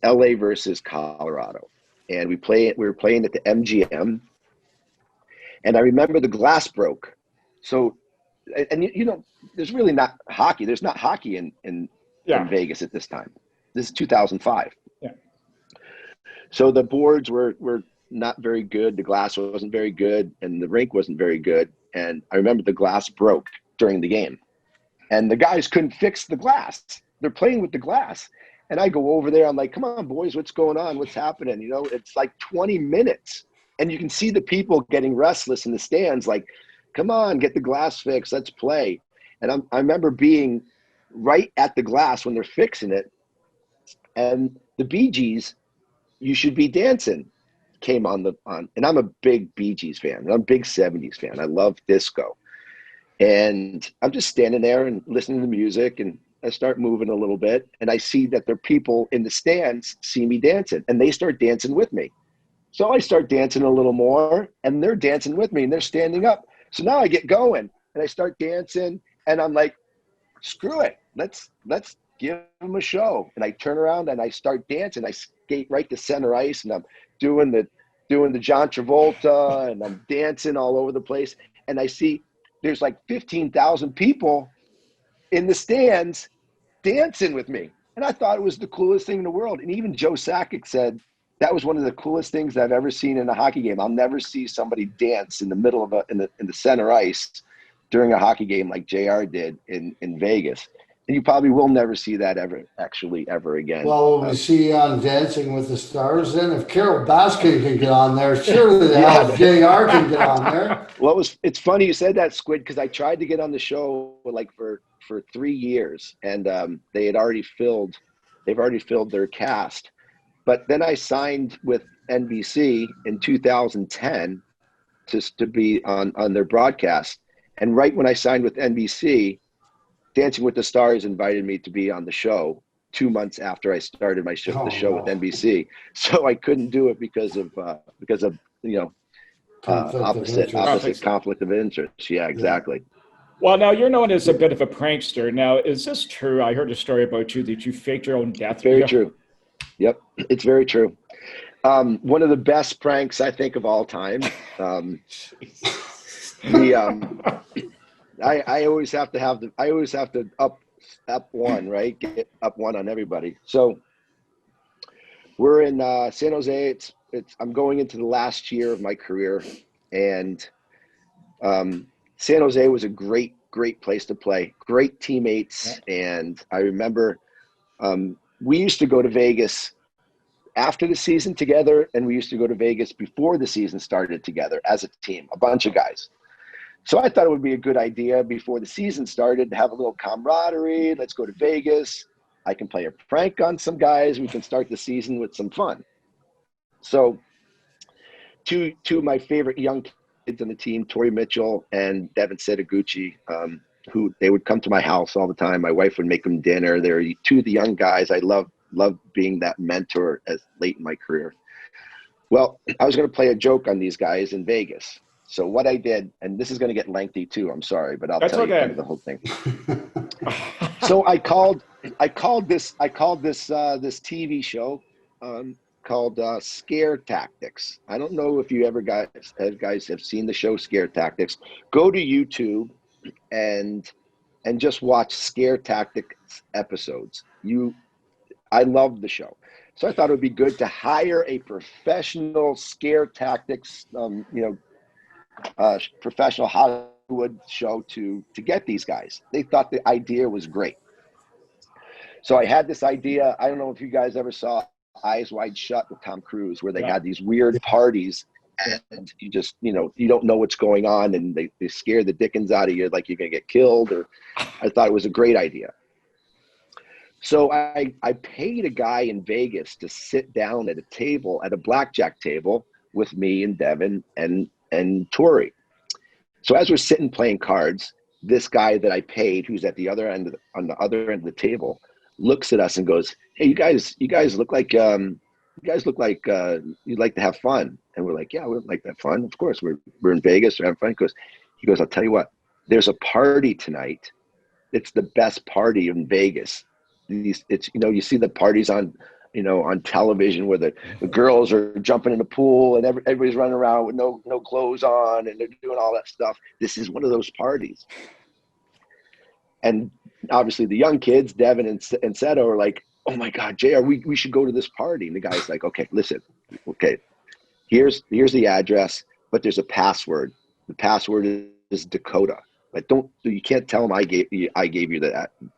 LA versus Colorado, and we were playing at the MGM. And I remember the glass broke. So, and there's really not hockey. There's not hockey in Vegas at this time. This is 2005. Yeah. So the boards were not very good. The glass wasn't very good, and the rink wasn't very good. And I remember the glass broke during the game, and the guys couldn't fix the glass. They're playing with the glass. And I go over there. I'm like, "Come on, boys, what's going on? What's happening?" It's like 20 minutes. And you can see the people getting restless in the stands, like, "Come on, get the glass fixed. Let's play." And I remember being right at the glass when they're fixing it. And the Bee Gees, "You Should Be Dancing," came on. And I'm a big Bee Gees fan. I'm a big 70s fan. I love disco. And I'm just standing there and listening to the music, and I start moving a little bit. And I see that there are people in the stands see me dancing, and they start dancing with me. So I start dancing a little more, and they're dancing with me, and they're standing up. So now I get going, and I start dancing, and I'm like, screw it. Let's give them a show. And I turn around and I start dancing. I skate right to center ice, and I'm doing the John Travolta, and I'm dancing all over the place. And I see there's like 15,000 people in the stands dancing with me. And I thought it was the coolest thing in the world. And even Joe Sakic said, that was one of the coolest things I've ever seen in a hockey game. I'll never see somebody dance in the middle of in the center ice during a hockey game like JR did in Vegas. And you probably will never see that ever again. Well, we see on Dancing with the Stars then. If Carol Baskin can get on there, surely the hell JR can get on there. Well, it's funny you said that, Squid, because I tried to get on the show like for 3 years, and they've already filled their cast. But then I signed with NBC in 2010 to be on their broadcast. And right when I signed with NBC, Dancing with the Stars invited me to be on the show 2 months after I started the show with NBC. So I couldn't do it because of opposite conflict of interest. Yeah, exactly. Well, now you're known as a bit of a prankster. Now, is this true? I heard a story about you that you faked your own death. Very true. Yep, it's very true. One of the best pranks I think of all time. I always have to up one, right? Get up one on everybody. So we're in San Jose. I'm going into the last year of my career, and San Jose was a great place to play. Great teammates, and I remember we used to go to Vegas after the season together, and we used to go to Vegas before the season started together as a team, a bunch of guys. So I thought it would be a good idea before the season started to have a little camaraderie. Let's go to Vegas. I can play a prank on some guys. We can start the season with some fun. So two of my favorite young kids on the team, Tori Mitchell and Devin Setaguchi, who they would come to my house all the time. My wife would make them dinner. They're two of the young guys. I love being that mentor as late in my career. Well, I was going to play a joke on these guys in Vegas. So what I did, and this is going to get lengthy too, I'm sorry, but I'll tell you kind of the whole thing. So I called this TV show called Scare Tactics. I don't know if you guys have seen the show Scare Tactics. Go to YouTube and just watch Scare Tactics episodes. I love the show. So I thought it would be good to hire a professional Scare Tactics, professional Hollywood show to get these guys. They thought the idea was great. So I had this idea. I don't know if you guys ever saw Eyes Wide Shut with Tom Cruise, where they had these weird parties, and you just, you don't know what's going on, and they scare the dickens out of you like you're going to get killed. Or I thought it was a great idea. So I paid a guy in Vegas to sit down at a blackjack table with me and Devin and Tori. So as we're sitting playing cards, this guy that I paid, who's at the other end on the other end of the table, looks at us and goes, "Hey, you guys look like you'd like to have fun." And we're like, "Yeah, we would like to have fun. Of course, we're in Vegas, we're having fun." He goes, "I'll tell you what, there's a party tonight. It's the best party in Vegas. You see the parties on television where the girls are jumping in the pool and everybody's running around with no clothes on and they're doing all that stuff. This is one of those parties." And obviously the young kids, Devin and Seta, are like, "Oh my God, JR, we should go to this party." And the guy's like, "Okay, listen, okay, here's the address, but there's a password. The password is Dakota. Like, you can't tell them I gave you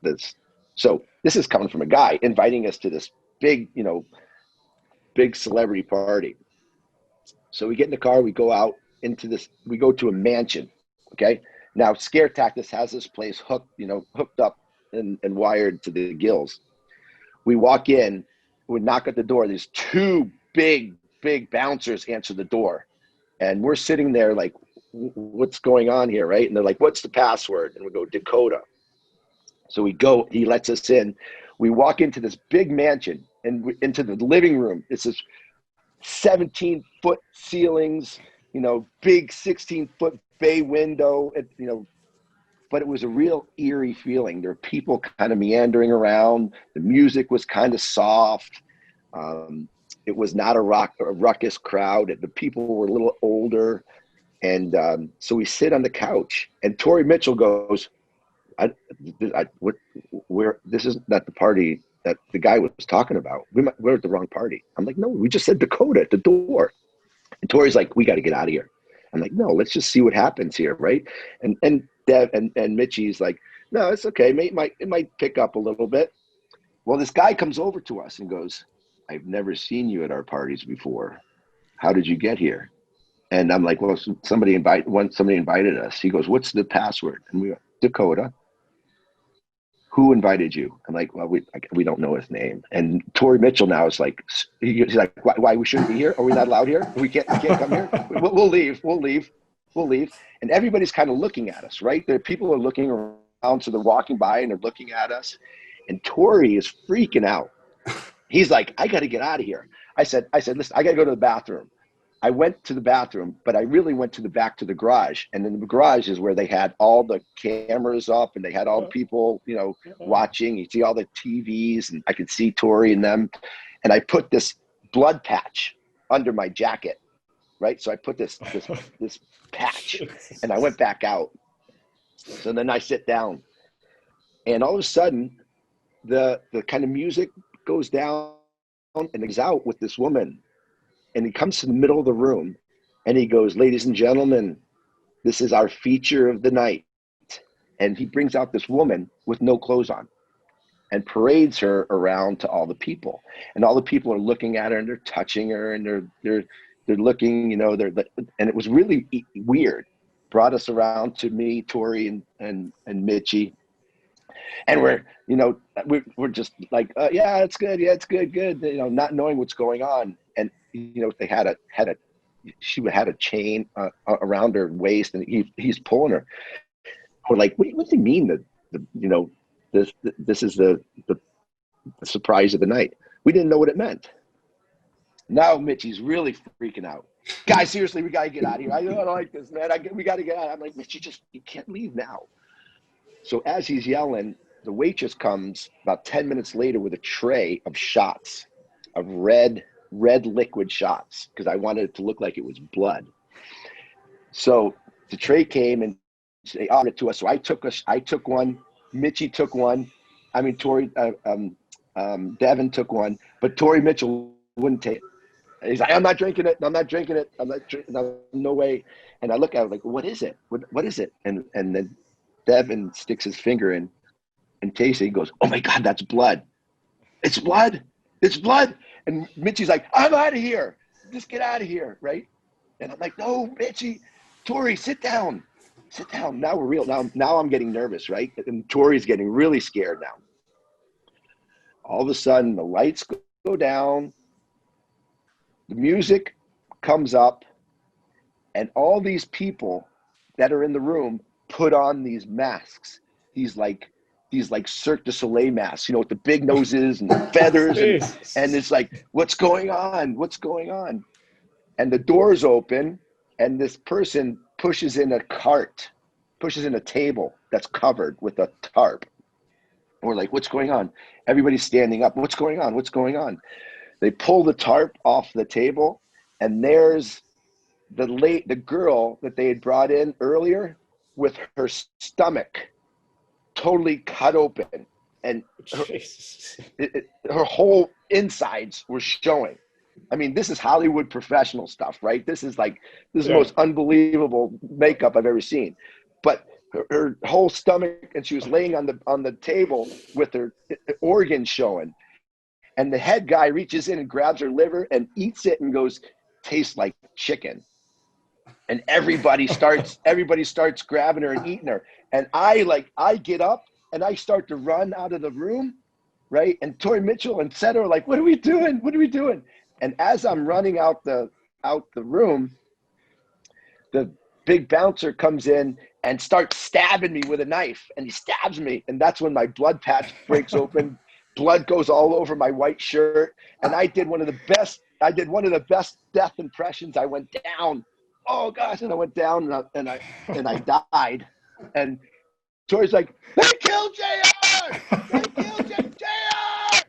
this." So this is coming from a guy inviting us to this big celebrity party. So we get in the car, we go out we go to a mansion. Okay. Now Scare Tactics has this place hooked up and wired to the gills. We walk in, we knock at the door. There's two big bouncers answer the door. And we're sitting there like, what's going on here, right? And they're like, "What's the password?" And we go, "Dakota." So we go, he lets us in. We walk into this big mansion and into the living room. It's this 17-foot ceilings, big 16-foot bay window, but it was a real eerie feeling. There were people kind of meandering around. The music was kind of soft. It was not a ruckus crowd. The people were a little older. And so we sit on the couch and Tori Mitchell goes, this is not the party that the guy was talking about. We're at the wrong party. I'm like, "No, we just said Dakota at the door." And Tori's like, "We got to get out of here." I'm like, "No, let's just see what happens here." Right. And Dev and Mitchie's like, No, it's okay. It might pick up a little bit. Well, this guy comes over to us and goes, I've never seen you at our parties before. How did you get here? And I'm like, well, somebody invited us. He goes, what's the password? And we go, Dakota. Who invited you? I'm like, well, we don't know his name. And Tori Mitchell now is like, he's like, why we shouldn't be here? Are we not allowed here? We can't come here. We'll leave. And everybody's kind of looking at us, right? There, people are looking around, so they're walking by and they're looking at us. And Tori is freaking out. He's like, I got to get out of here. I said, listen, I got to go to the bathroom. I went to the bathroom, but I really went to the garage. And in the garage is where they had all the cameras up and they had all the people, watching. You see all the TVs and I could see Tori and them. And I put this blood patch under my jacket, right? So I put this patch and I went back out. So then I sit down and all of a sudden the kind of music goes down and he's out with this woman. And he comes to the middle of the room and he goes, ladies and gentlemen, this is our feature of the night. And he brings out this woman with no clothes on and parades her around to all the people. And all the people are looking at her and they're touching her and they're looking, and it was really weird. Brought us around to me, Tori and Mitchie. And we're just like, yeah, it's good. Yeah, it's good. Not knowing what's going on. And, they she had a chain around her waist and he's pulling her. We're like, what do you mean this is the surprise of the night? We didn't know what it meant. Now Mitchie's really freaking out. Guys, seriously, we got to get out of here. I don't like this, man. We got to get out. I'm like, Mitchie, you can't leave now. So as he's yelling, the waitress comes about 10 minutes later with a tray of shots, of red liquid shots, because I wanted it to look like it was blood. So the tray came and they offered it to us. So I took one. Mitchie took one. I mean, Tori, Devin took one, but Tori Mitchell wouldn't take it. He's like, I'm not drinking it. No way. And I look at it like, what is it? What is it? And then Devin sticks his finger in and tastes it. He goes, oh my God, that's blood. It's blood. It's blood. And Mitchie's like, I'm out of here. Just get out of here, right? And I'm like, no, Mitchie, Tori, sit down. Now we're real. Now I'm getting nervous, right? And Tori's getting really scared now. All of a sudden, the lights go down. The music comes up. And all these people that are in the room put on these masks. These Cirque du Soleil masks, with the big noses and the feathers. and it's like, what's going on? And the doors open and this person pushes in a table that's covered with a tarp. And we're like, what's going on? Everybody's standing up. What's going on? They pull the tarp off the table and there's the girl that they had brought in earlier with her stomach totally cut open and her whole insides were showing. I mean, this is Hollywood professional stuff, right? This is the most unbelievable makeup I've ever seen. But her whole stomach, and she was laying on the table with her organs showing. And the head guy reaches in and grabs her liver and eats it and goes, tastes like chicken. And everybody starts grabbing her and eating her. And I get up and I start to run out of the room, right? And Tori Mitchell and Seth are like, what are we doing? And as I'm running out the room, the big bouncer comes in and starts stabbing me with a knife. And he stabs me. And that's when my blood patch breaks open. Blood goes all over my white shirt. And I did one of the best death impressions. I went down. Oh gosh, and I went down and I died. And Tori's like, they killed JR! They killed JR!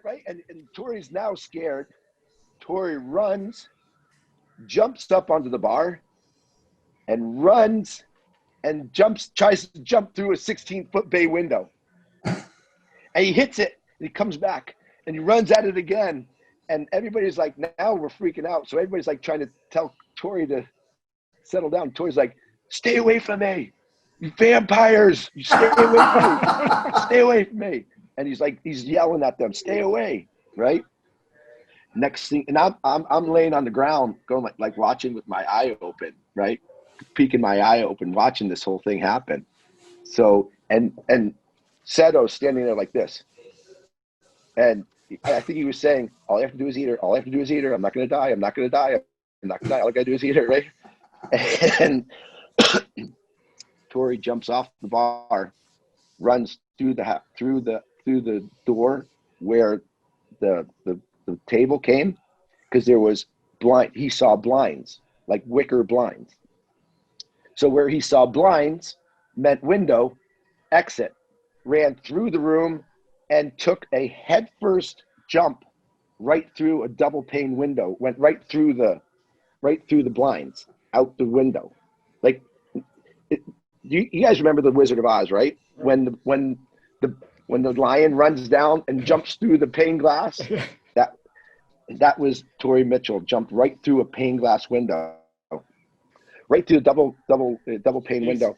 Right? And Tori's now scared. Tori runs, jumps up onto the bar, and runs and tries to jump through a 16-foot bay window. And he hits it, and he comes back, and he runs at it again. And everybody's like, now we're freaking out. So everybody's like trying to tell Tori to settle down. Tori's like, stay away from me. "You vampires, you stay away from me, stay away from me." And he's yelling at them, "Stay away!" Right? Next thing, and I'm laying on the ground, going like watching with my eye open, right, peeking my eye open, watching this whole thing happen. So and Seto's standing there like this, and I think he was saying, "All I have to do is eat her. All I have to do is eat her. I'm not going to die. I'm not going to die. I'm not going to die. All I got to do is eat her." Right? And Tori jumps off the bar, runs through the door where the table came, because there was blind. He saw blinds, like wicker blinds. So where he saw blinds meant window, exit. Ran through the room and took a headfirst jump right through a double pane window. Went right through the blinds, out the window. Like, you guys remember the Wizard of Oz, right? When the lion runs down and jumps through the pane glass, that was Tori Mitchell, jumped right through a pane glass window, right through the double pane window,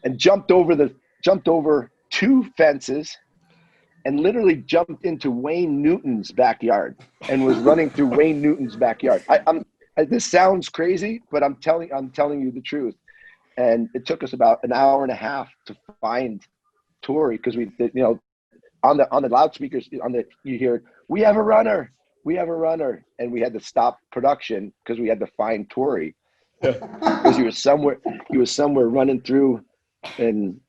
and jumped over 2 fences, and literally jumped into Wayne Newton's backyard and was running through Wayne Newton's backyard. This sounds crazy, but I'm telling you the truth. And it took us about an hour and a half to find Tori, because we, on the loudspeakers, you hear, "We have a runner, we have a runner," and we had to stop production because we had to find Tori, because he was somewhere running through. And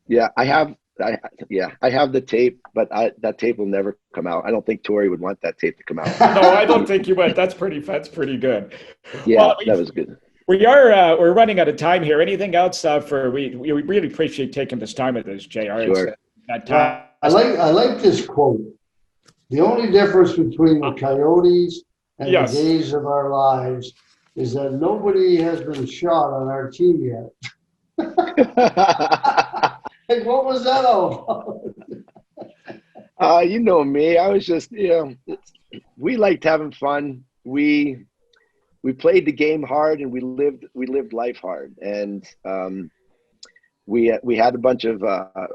yeah, I have the tape, but that tape will never come out. I don't think Tori would want that tape to come out. No, I don't think you would. That's pretty good. Yeah, well, that was good. We're running out of time here. Anything else we really appreciate taking this time with us, JR. Sure. I like this quote. The only difference between the Coyotes and the days of our lives is that nobody has been shot on our team yet. Like, what was that all about? You know me. I was just, we liked having fun. We played the game hard, and we lived life hard. And we had a bunch of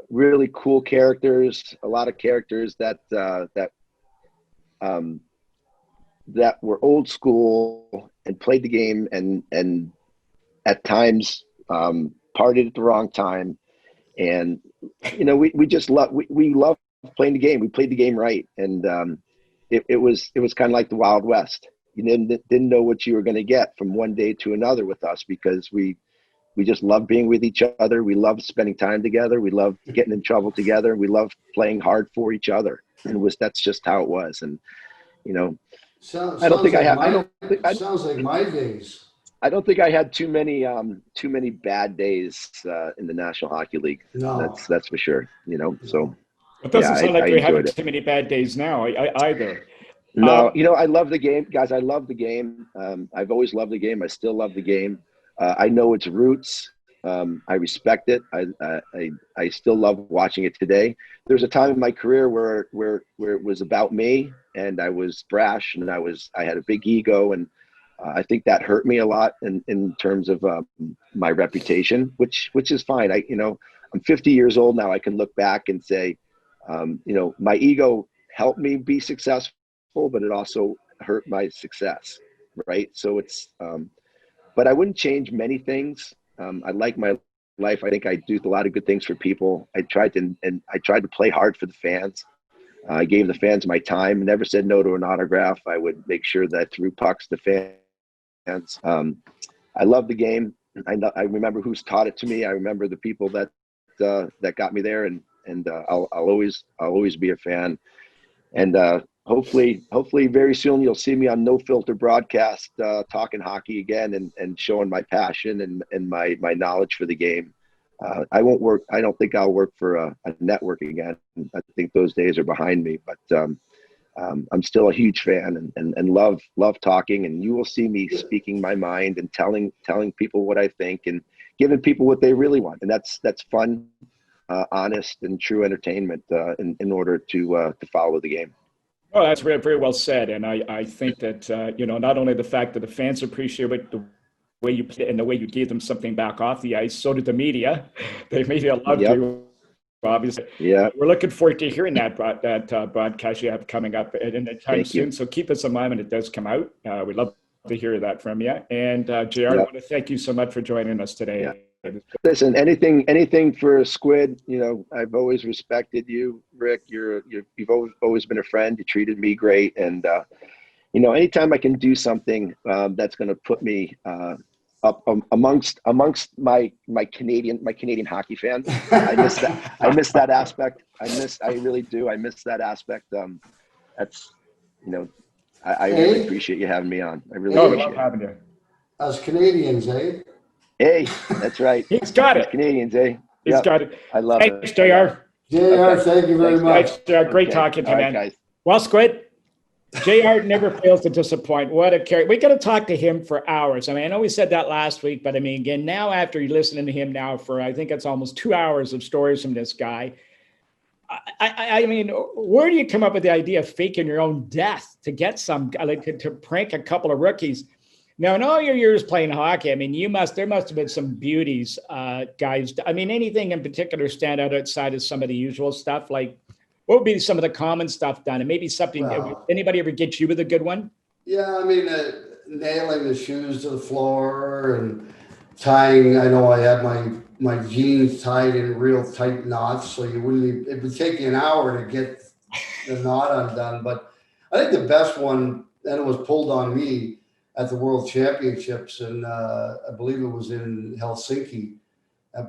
really cool characters, a lot of characters that were old school and played the game, and at times partied at the wrong time. And we just love playing the game. We played the game right, and it was kind of like the Wild West. You didn't know what you were going to get from one day to another with us, because we just love being with each other. We love spending time together. We love getting in trouble together. We love playing hard for each other. And that's just how it was. And sounds like my days. I don't think I had too many bad days in the National Hockey League. No, that's for sure. So it doesn't sound like we're having too many bad days now either. No, I love the game, guys. I love the game. I've always loved the game. I still love the game. I know its roots. I respect it. I still love watching it today. There's a time in my career where it was about me, and I was brash, and I had a big ego, and I think that hurt me a lot in terms of my reputation, which is fine. I'm 50 years old now. I can look back and say, my ego helped me be successful, but it also hurt my success, right? So it's, but I wouldn't change many things. I like my life. I think I do a lot of good things for people. I tried to play hard for the fans. I gave the fans my time, never said no to an autograph. I would make sure that I threw pucks to fans. I love the game. I remember who's taught it to me. I remember the people that got me there, and I'll always be a fan. And hopefully very soon you'll see me on No Filter broadcast talking hockey again, and showing my passion and my knowledge for the game. I don't think I'll work for a network again. I think those days are behind me, but I'm still a huge fan and love talking, and you will see me speaking my mind and telling people what I think and giving people what they really want. And that's fun, honest and true entertainment in order to follow the game. Oh, that's very, very well said. And I think that, not only the fact that the fans appreciate it, way you played and the way you gave them something back off the ice. So did the media. They made you love Yep. you, obviously. Yeah. We're looking forward to hearing that broadcast you have coming up in a time Thank soon. you. So keep us in mind when it does come out. We'd love to hear that from you. And JR, I Yep. want to thank you so much for joining us today. Yeah. Listen, anything for Squid. You know, I've always respected you, Rick. You've always been a friend. You treated me great, and you know, anytime I can do something that's going to put me up amongst my Canadian hockey fans, I miss that. I miss that aspect. I really do. I miss that aspect. That's, you know, I really appreciate you having me on. I really we appreciate love having you. Us Canadians, eh? Hey, that's right. He's got Us it. Canadians, eh? He's Yep. got it. I love Thanks, it. JR. JR, Okay. thank you very Thanks, much. Thanks, JR. Great Okay. talking to you, All right, man. guys. Well, Squid, JR never fails to disappoint. What a character. We got to talk to him for hours. I mean, I know we said that last week, but I mean, again, now after you're listening to him now for, I think it's almost 2 hours of stories from this guy. I mean, where do you come up with the idea of faking your own death to get some, like to prank a couple of rookies? Now, in all your years playing hockey, I mean, there must have been some beauties, guys. I mean, anything in particular stand out outside of some of the usual stuff? Like, what would be some of the common stuff done? And maybe something, anybody ever get you with a good one? Yeah, I mean, nailing the shoes to the floor and tying. I know I had my jeans tied in real tight knots, so you wouldn't. It would take you an hour to get the knot undone. But I think the best one, and it was pulled on me at the World Championships, and I believe it was in Helsinki.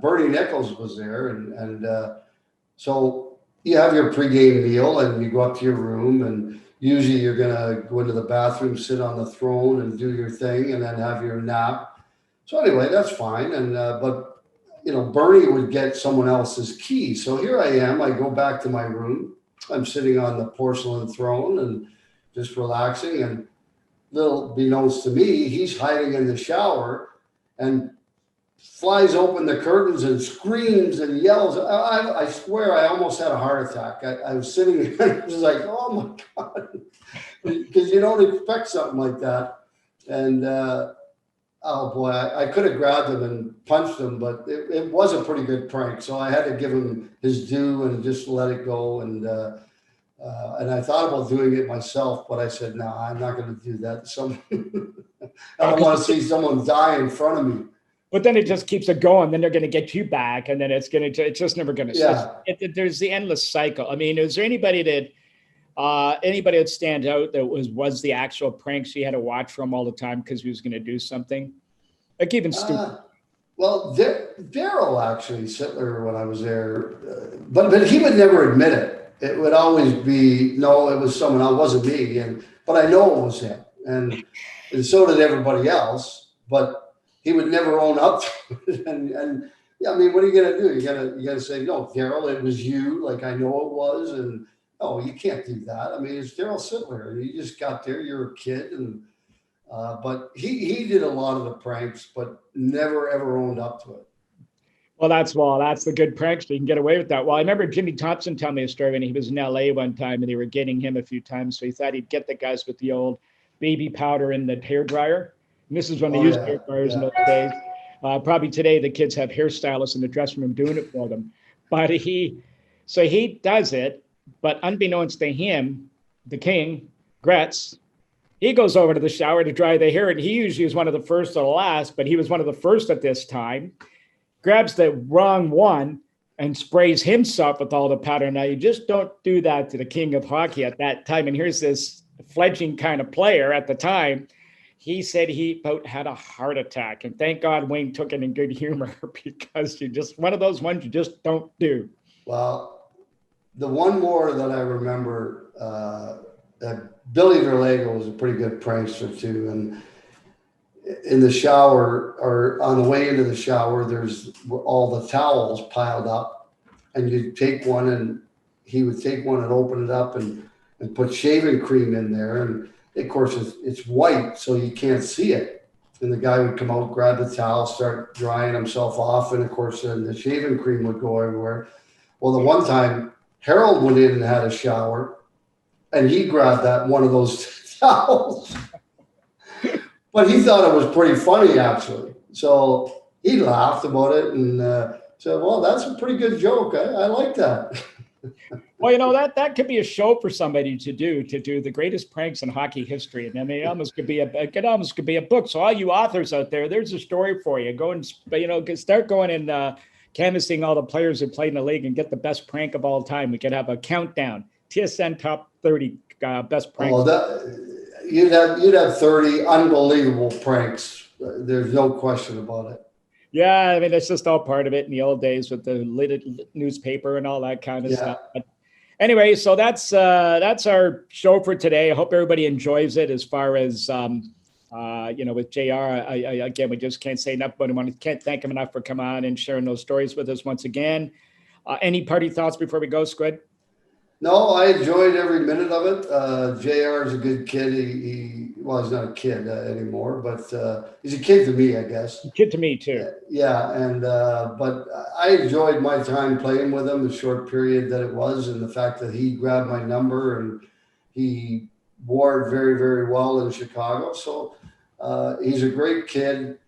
Bernie Nichols was there, and so you have your pregame meal, and you go up to your room, and usually you're gonna go into the bathroom, sit on the throne, and do your thing, and then have your nap. So anyway, that's fine. And but you know, Bernie would get someone else's key. So here I am. I go back to my room. I'm sitting on the porcelain throne and just relaxing, and little beknownst to me, he's hiding in the shower and flies open the curtains and screams and yells. I swear I almost had a heart attack. I was sitting there, I was like, oh my God, because you don't expect something like that. And oh boy, I could have grabbed him and punched him, but it was a pretty good prank. So I had to give him his due and just let it go. And I thought about doing it myself, but I said, no, I'm not going to do that. I don't want to see someone die in front of me. But then it just keeps it going. Then they're going to get you back, and then it's just never going to. Yeah. There's the endless cycle. I mean, is there anybody that stands out that was the actual pranks you had to watch from all the time because he was going to do something, like even stupid? Well, Daryl actually Sittler when I was there, but he would never admit it. It would always be, no, it was someone else, it wasn't me. But I know it was him. And so did everybody else, but he would never own up to it. And yeah, I mean, what are you going to do? You gotta say, no, Daryl, it was you. Like, I know it was. And no, you can't do that. I mean, it's Daryl Sittler. And you just got there, you're a kid. And, but he did a lot of the pranks, but never ever owned up to it. Well, that's the good pranks. You can get away with that. Well, I remember Jimmy Thompson telling me a story when he was in LA one time and they were getting him a few times. So he thought he'd get the guys with the old baby powder in the hair dryer. And this is when they used hair dryers in those days. Probably today the kids have hairstylists in the dressing room doing it for them. But he does it, but unbeknownst to him, the king, Gretz, he goes over to the shower to dry the hair. And he usually is one of the first or the last, but he was one of the first at this time. Grabs the wrong one and sprays himself with all the powder. Now, you just don't do that to the king of hockey at that time. And here's this fledgling kind of player at the time. He said he about had a heart attack. And thank God Wayne took it in good humor because you just, one of those ones you just don't do. Well, the one more that I remember, that Billy Verlego was a pretty good prankster too. And in the shower or on the way into the shower, there's all the towels piled up, and you take one, and he would take one and open it up and put shaving cream in there. And of course it's white, so you can't see it. And the guy would come out, grab the towel, start drying himself off. And of course, then the shaving cream would go everywhere. Well, the one time Harold went in and had a shower, and he grabbed one of those towels. But he thought it was pretty funny, actually. So he laughed about it and said, well, that's a pretty good joke. I like that. Well, that could be a show for somebody to do the greatest pranks in hockey history. And I mean, it almost could be a book. So all you authors out there, there's a story for you. Go and, start going and canvassing all the players who played in the league and get the best prank of all time. We could have a countdown, TSN top 30 best pranks. Oh, you'd have 30 unbelievable pranks. There's no question about it. Yeah, I mean, it's just all part of it in the old days with the lidded newspaper and all that kind of stuff. But anyway, so that's our show for today. I hope everybody enjoys it. As far as with JR, again, we just can't say enough about him. I can't thank him enough for coming on and sharing those stories with us once again. Any party thoughts before we go, Squid? No, I enjoyed every minute of it. JR is a good kid. He's not a kid anymore, but he's a kid to me, I guess. A kid to me too. Yeah, and but I enjoyed my time playing with him, the short period that it was, and the fact that he grabbed my number and he wore it very, very well in Chicago. So he's a great kid.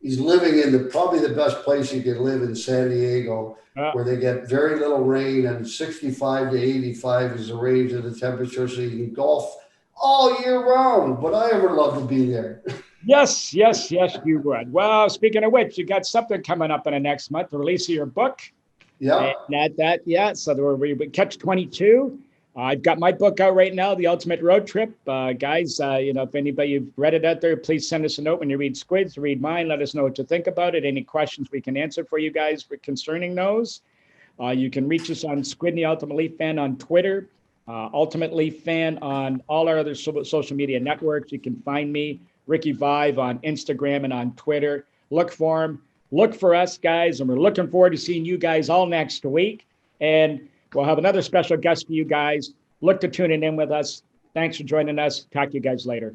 He's living in probably the best place you can live in San Diego, where they get very little rain, and 65 to 85 is the range of the temperature, so you can golf all year round. But I ever love to be there. Yes, you would. Well, speaking of which, you got something coming up in the next month, the release of your book. Yeah. So we catch 22. I've got my book out right now, The Ultimate Road Trip. Guys, if anybody you've read it out there, please send us a note when you read Squid's, read mine. Let us know what you think about it. Any questions we can answer for you guys concerning those. You can reach us on Squid and the Ultimate Leaf Fan on Twitter, Ultimate Leaf Fan on all our other social media networks. You can find me, Ricky Vive, on Instagram and on Twitter. Look for him. Look for us, guys, and we're looking forward to seeing you guys all next week. And we'll have another special guest for you guys. Look to tuning in with us. Thanks for joining us. Talk to you guys later.